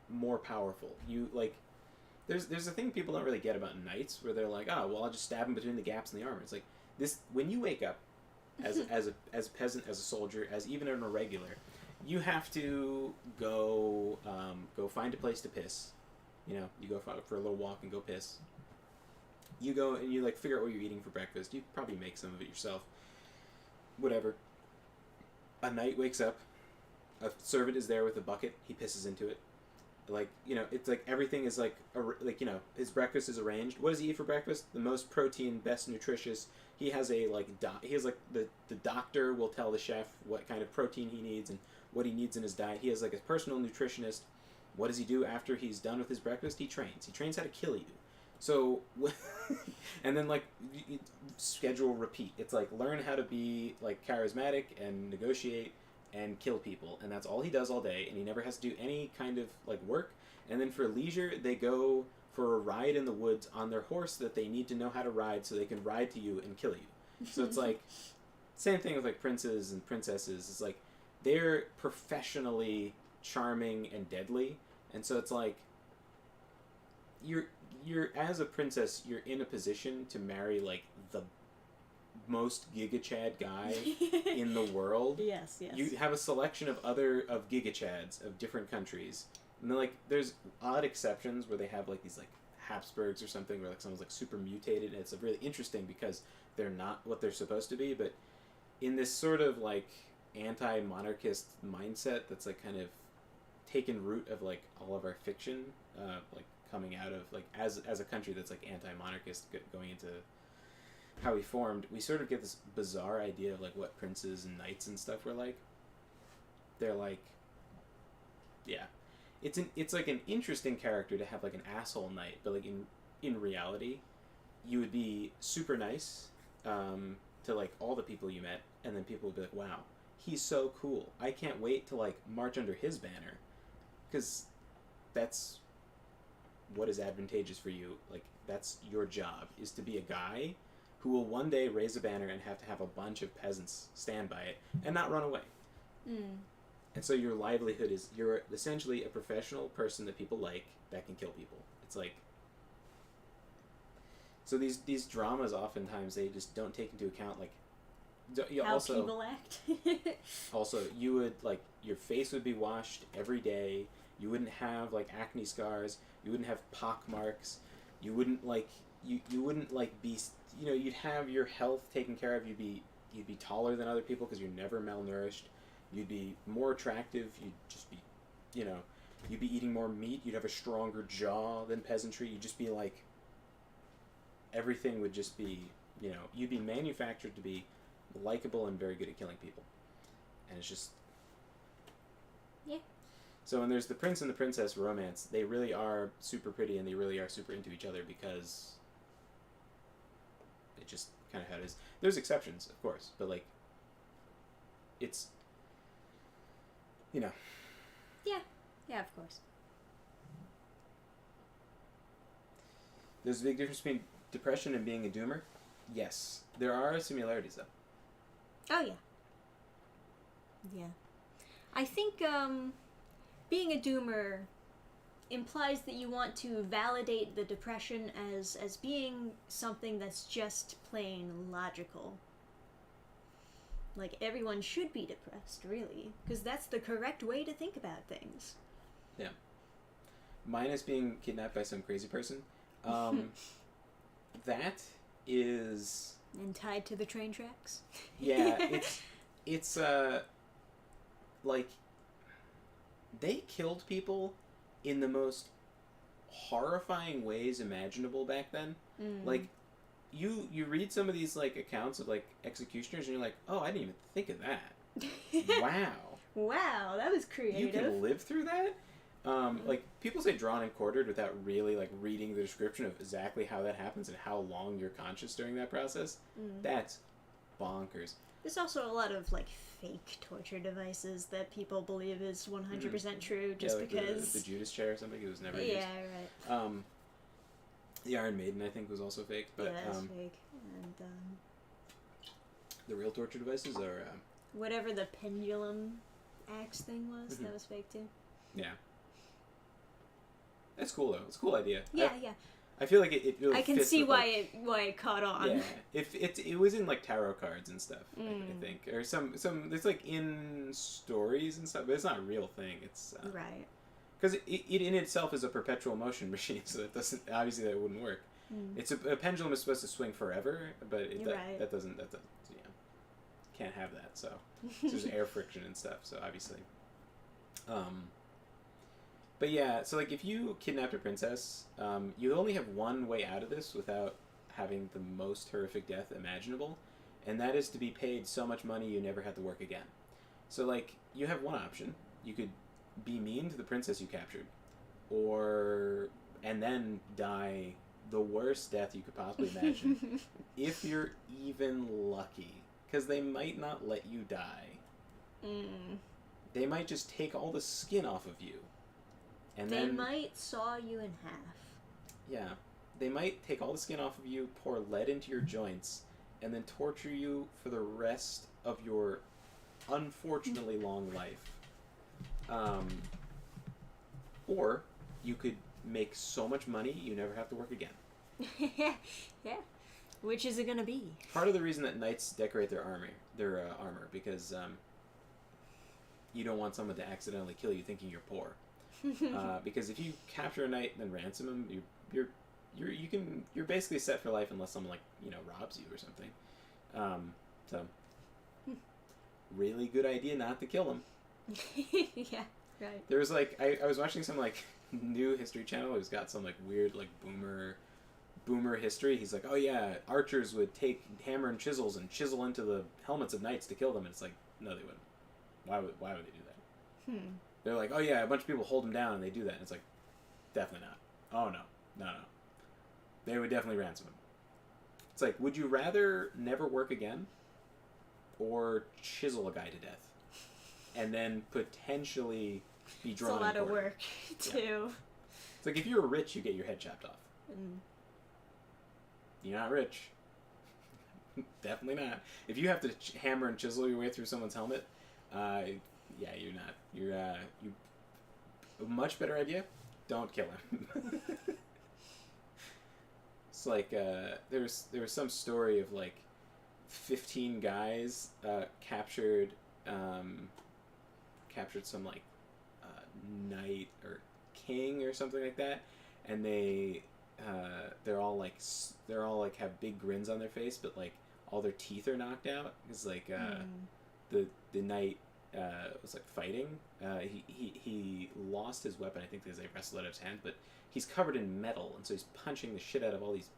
more powerful. You like there's a thing people don't really get about knights where they're like, oh well, I'll just stab him between the gaps in the armor. It's like this when you wake up as a peasant, as a soldier, as even an irregular, you have to go find a place to piss. You know, you go for a little walk and go piss. You go and you like figure out what you're eating for breakfast. You probably make some of it yourself. Whatever. A knight wakes up. A servant is there with a bucket. He pisses into it. Like, you know, it's like everything is like you know, his breakfast is arranged. What does he eat for breakfast? The most protein, best nutritious. He has a like he has like the doctor will tell the chef what kind of protein he needs and what he needs in his diet. He has like a personal nutritionist. What does he do after he's done with his breakfast? He trains. He trains how to kill you. So, and then like schedule repeat. It's like learn how to be like charismatic and negotiate and kill people, and that's all he does all day, and he never has to do any kind of like work. And then for leisure, they go for a ride in the woods on their horse that they need to know how to ride so they can ride to you and kill you. So it's like same thing with like princes and princesses. It's like they're professionally charming and deadly, and so it's like you're as a princess, you're in a position to marry like the most Giga Chad guy in the world. Yes. You have a selection of Giga Chads of different countries, and then like there's odd exceptions where they have like these like Habsburgs or something where like someone's like super mutated, and it's really interesting because they're not what they're supposed to be. But in this sort of like anti-monarchist mindset that's like kind of taken root of like all of our fiction, like coming out of like as a country that's like anti-monarchist going into how we formed, we sort of get this bizarre idea of like what princes and knights and stuff were like. They're like, yeah, it's like an interesting character to have like an asshole knight, but like in reality, you would be super nice to like all the people you met, and then people would be like, wow, he's so cool. I can't wait to like march under his banner, because that's what is advantageous for you. Like that's your job, is to be a guy who will one day raise a banner and have to have a bunch of peasants stand by it and not run away. And so your livelihood is, you're essentially a professional person that people like that can kill people. It's like, so these dramas oftentimes they just don't take into account like how people act. Also, you would like, your face would be washed every day. You wouldn't have like acne scars. You wouldn't have pock marks. You wouldn't like you wouldn't like be, you know, you'd have your health taken care of. You'd be taller than other people because you're never malnourished. You'd be more attractive. You'd just be, you know, you'd be eating more meat. You'd have a stronger jaw than peasantry. You'd just be like, everything would just be, you know, you'd be manufactured to be likable and very good at killing people. And it's just, yeah. So when there's the prince and the princess romance, they really are super pretty and they really are super into each other because it just kind of how it is. There's exceptions, of course, but like, it's, you know. Yeah, of course. There's a big difference between depression and being a doomer. Yes, there are similarities though. Oh yeah. I think being a doomer implies that you want to validate the depression as being something that's just plain logical. Like, everyone should be depressed, really, because that's the correct way to think about things. Yeah. Minus being kidnapped by some crazy person. That is... And tied to the train tracks? Yeah, it's like, they killed people in the most horrifying ways imaginable back then. Like, you read some of these like accounts of like executioners, and you're like, oh, I didn't even think of that. Wow. Wow, that was creative. You can live through that. Like people say drawn and quartered without really like reading the description of exactly how that happens and how long you're conscious during that process. That's bonkers. There's also a lot of like fake torture devices that people believe is 100% true just like because the Judas chair or something, it was never used. Yeah, right. The Iron Maiden I think was also fake, but yeah, that's fake. And the real torture devices are whatever the pendulum axe thing was, that was fake too. Yeah. That's cool though. It's a cool idea. Yeah. I feel like it really I can fits see with, why it caught on. Yeah. If it was in like tarot cards and stuff, I think, or some it's like in stories and stuff, but it's not a real thing. It's right. Because it in itself is a perpetual motion machine, so that doesn't obviously that wouldn't work. It's a pendulum is supposed to swing forever, but that doesn't can't have that. So there's air friction and stuff. So obviously. But yeah, so like if you kidnapped a princess, you only have one way out of this without having the most horrific death imaginable, and that is to be paid so much money you never have to work again. So like you have one option. You could be mean to the princess you captured, and then die the worst death you could possibly imagine, if you're even lucky, because they might not let you die. They might just take all the skin off of you. And they might saw you in half. Yeah. They might take all the skin off of you, pour lead into your joints, and then torture you for the rest of your unfortunately long life. Or you could make so much money you never have to work again. Yeah. Which is it going to be? Part of the reason that knights decorate their armor, because you don't want someone to accidentally kill you thinking you're poor. Because if you capture a knight and then ransom him, you're basically set for life unless someone robs you or something. So really good idea not to kill him. Yeah, right. There was I was watching some new history channel who's got some weird boomer history. He's like, oh yeah, archers would take hammer and chisels and chisel into the helmets of knights to kill them, and it's like, no, they wouldn't. Why would they do that? They're like, oh yeah, a bunch of people hold them down and they do that. And it's like, definitely not. Oh no. They would definitely ransom him. It's like, would you rather never work again, or chisel a guy to death, and then potentially be drawn? It's a lot of work too. Yeah. It's like if you were rich, you get your head chopped off. You're not rich. Definitely not. If you have to hammer and chisel your way through someone's helmet, yeah, you're not. You a much better idea. Don't kill him. It's like there was some story of 15 guys captured some knight or king or something like that, and they're all have big grins on their face, but all their teeth are knocked out because the knight was fighting. He lost his weapon. I think because they wrestled out of his hand, but he's covered in metal, and so he's punching the shit out of all these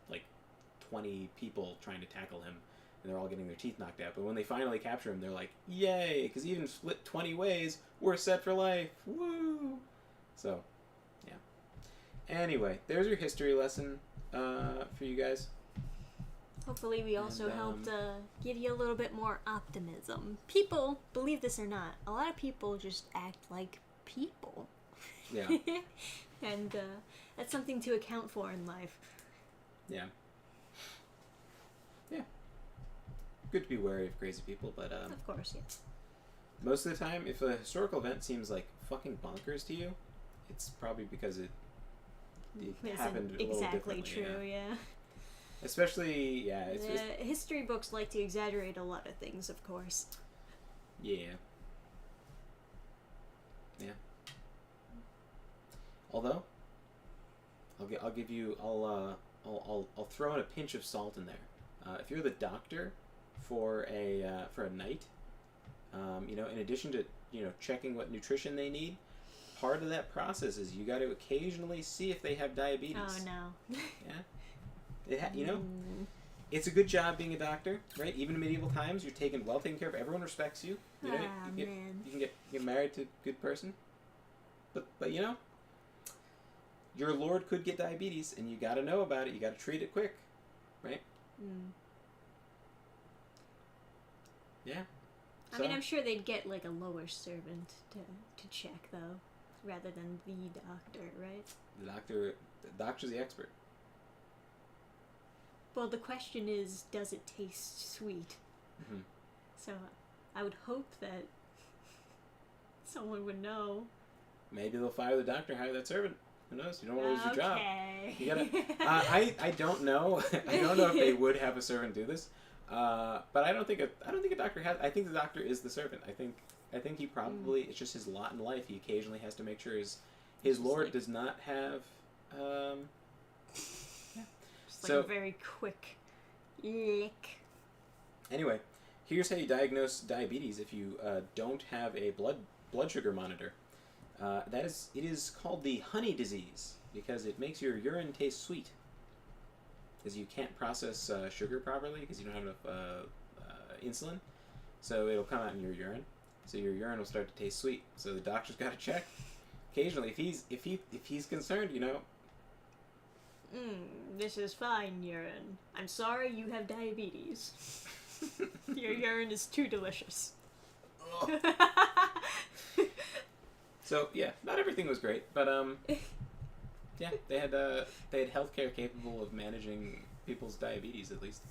20 people trying to tackle him, and they're all getting their teeth knocked out. But when they finally capture him, they're like, yay, because even split 20 ways, we're set for life. Woo! So, yeah. Anyway, there's your history lesson for you guys. Hopefully we also helped give you a little bit more optimism. People, believe this or not, a lot of people just act like people. Yeah. And that's something to account for in life. Yeah. Yeah. Good to be wary of crazy people, but of course, yes. Most of the time, if a historical event seems fucking bonkers to you, it's probably because it happened a little exactly differently. True, yeah. Especially, yeah. History books like to exaggerate a lot of things, of course. Yeah. Yeah. Although, I'll throw in a pinch of salt in there. If you're the doctor for a knight, in addition to checking what nutrition they need, part of that process is you got to occasionally see if they have diabetes. Oh no. Yeah. it's a good job being a doctor, right? Even in medieval times, you're well taken care of. Everyone respects you. You know, Man. you can get married to a good person. But you know, your lord could get diabetes, and you got to know about it. You got to treat it quick, right? Mm. Yeah. I mean, I'm sure they'd get like a lower servant to check though, rather than the doctor, right? The doctor's the expert. Well, the question is, does it taste sweet? Mm-hmm. So, I would hope that someone would know. Maybe they'll fire the doctor, hire that servant. Who knows? You don't want to lose your job. Okay. You gotta. I don't know. I don't know if they would have a servant do this. But I don't think a doctor has. I think the doctor is the servant. I think he probably it's just his lot in life. He occasionally has to make sure his lord does not have. Just like a very quick lick. Anyway, here's how you diagnose diabetes if you don't have a blood sugar monitor. It is called the honey disease because it makes your urine taste sweet. Because you can't process sugar properly because you don't have enough insulin, so it'll come out in your urine. So your urine will start to taste sweet. So the doctor's got to check occasionally if he's concerned, you know. This is fine urine. I'm sorry you have diabetes. Your urine is too delicious. So yeah, not everything was great, but yeah, they had healthcare capable of managing people's diabetes at least.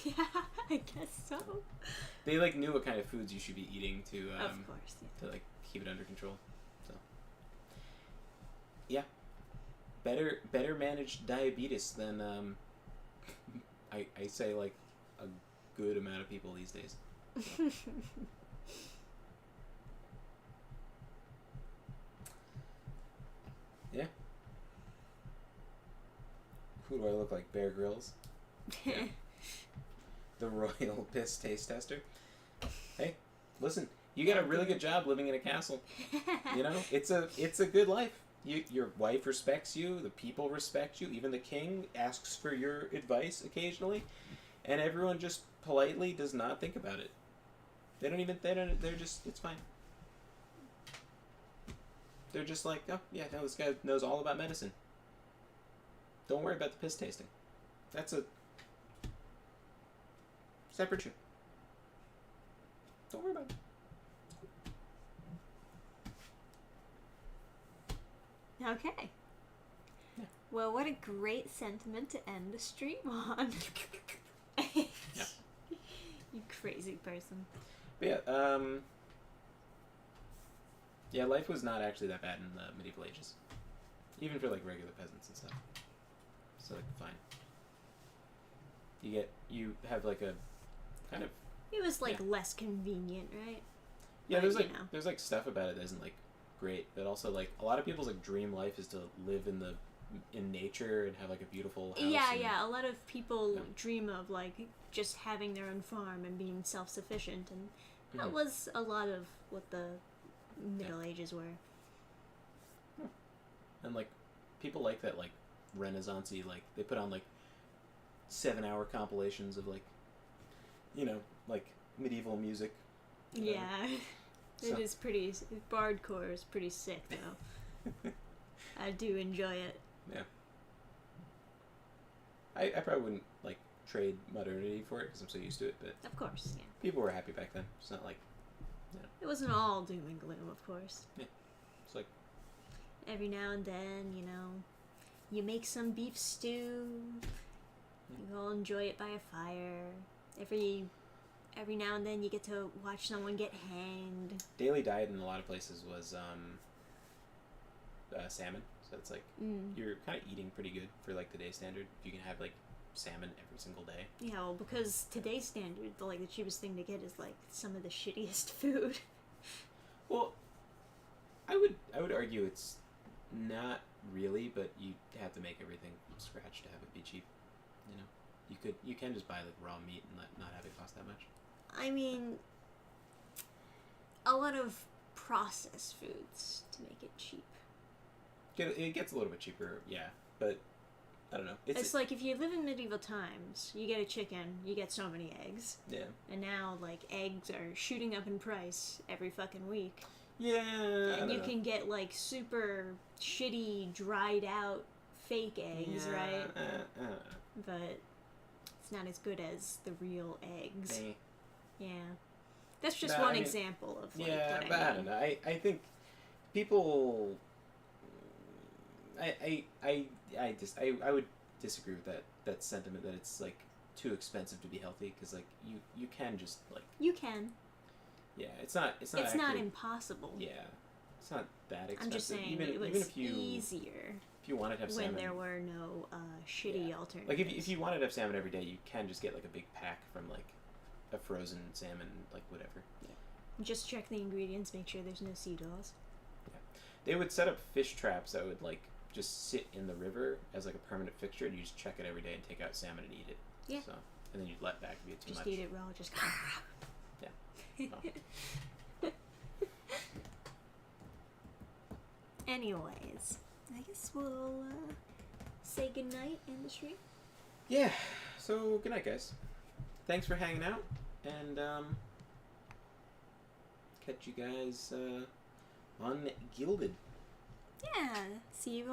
Yeah, I guess so. They knew what kind of foods you should be eating to of course, yeah. to keep it under control. So yeah, better managed diabetes than I say a good amount of people these days. So. Yeah. Who do I look like? Bear Grylls? Yeah. The royal piss taste tester. Hey, listen, you got a really good job living in a castle. You know, it's a good life. Your wife respects you, the people respect you, even the king asks for your advice occasionally, and everyone just politely does not think about it. They're just, it's fine. They're just like, oh, yeah, no, this guy knows all about medicine. Don't worry about the piss tasting. That's a separate issue. Don't worry about it. Okay. Yeah. Well, what a great sentiment to end the stream on. Yeah. You crazy person. But yeah, life was not actually that bad in the medieval ages. Even for regular peasants and stuff. So fine. You have a kind of. It was less convenient, right? Yeah, but, there's stuff about it that isn't great, but also a lot of people's dream life is to live in nature and have a beautiful house. Yeah. A lot of people dream of just having their own farm and being self-sufficient, and that was a lot of what the Middle Ages were. And people like that Renaissance-y, they put on 7-hour compilations of medieval music. Yeah. So. It is pretty. Bardcore is pretty sick, though. I do enjoy it. Yeah. I probably wouldn't trade modernity for it because I'm so used to it, but of course, yeah. People were happy back then. It's not It wasn't all doom and gloom, of course. Yeah. It's every now and then, you make some beef stew. You all enjoy it by a fire. Every now and then you get to watch someone get hanged. Daily diet in a lot of places was salmon. So it's you're kind of eating pretty good for the day standard. You can have salmon every single day. Yeah, well, because today's standard, the cheapest thing to get is some of the shittiest food. Well, I would argue it's not really, but you have to make everything from scratch to have it be cheap. You can just buy raw meat and not have it cost that much. I mean, a lot of processed foods to make it cheap. It gets a little bit cheaper, yeah, but I don't know. It's like if you live in medieval times, you get a chicken, you get so many eggs. Yeah. And now, like, eggs are shooting up in price every fucking week. Yeah. And you can get, like, super shitty, dried out fake eggs, right? But it's not as good as the real eggs. Yeah. That's just one example of, like, what I mean. I don't know. I think people... I would disagree with that sentiment that it's, like, too expensive to be healthy, because, like, you can just, like... You can. Yeah, it's not actually, not impossible. Yeah. It's not that expensive. I'm just saying even it was if you, easier if you wanted to have salmon... when there were no shitty alternatives. Like, if you wanted to have salmon every day, you can just get, like, a big pack from, like, a frozen salmon, like, whatever. Yeah. Just check the ingredients, make sure there's no seagulls. Yeah. They would set up fish traps that would, like, just sit in the river as, like, a permanent fixture, and you just check it every day and take out salmon and eat it. Yeah. So, and then you'd let back if you had too much. Just eat it raw, just... Yeah. Oh. Anyways, I guess we'll say goodnight in the stream. Yeah. So, good night, guys. Thanks for hanging out, and catch you guys on Gilded. Yeah. See you on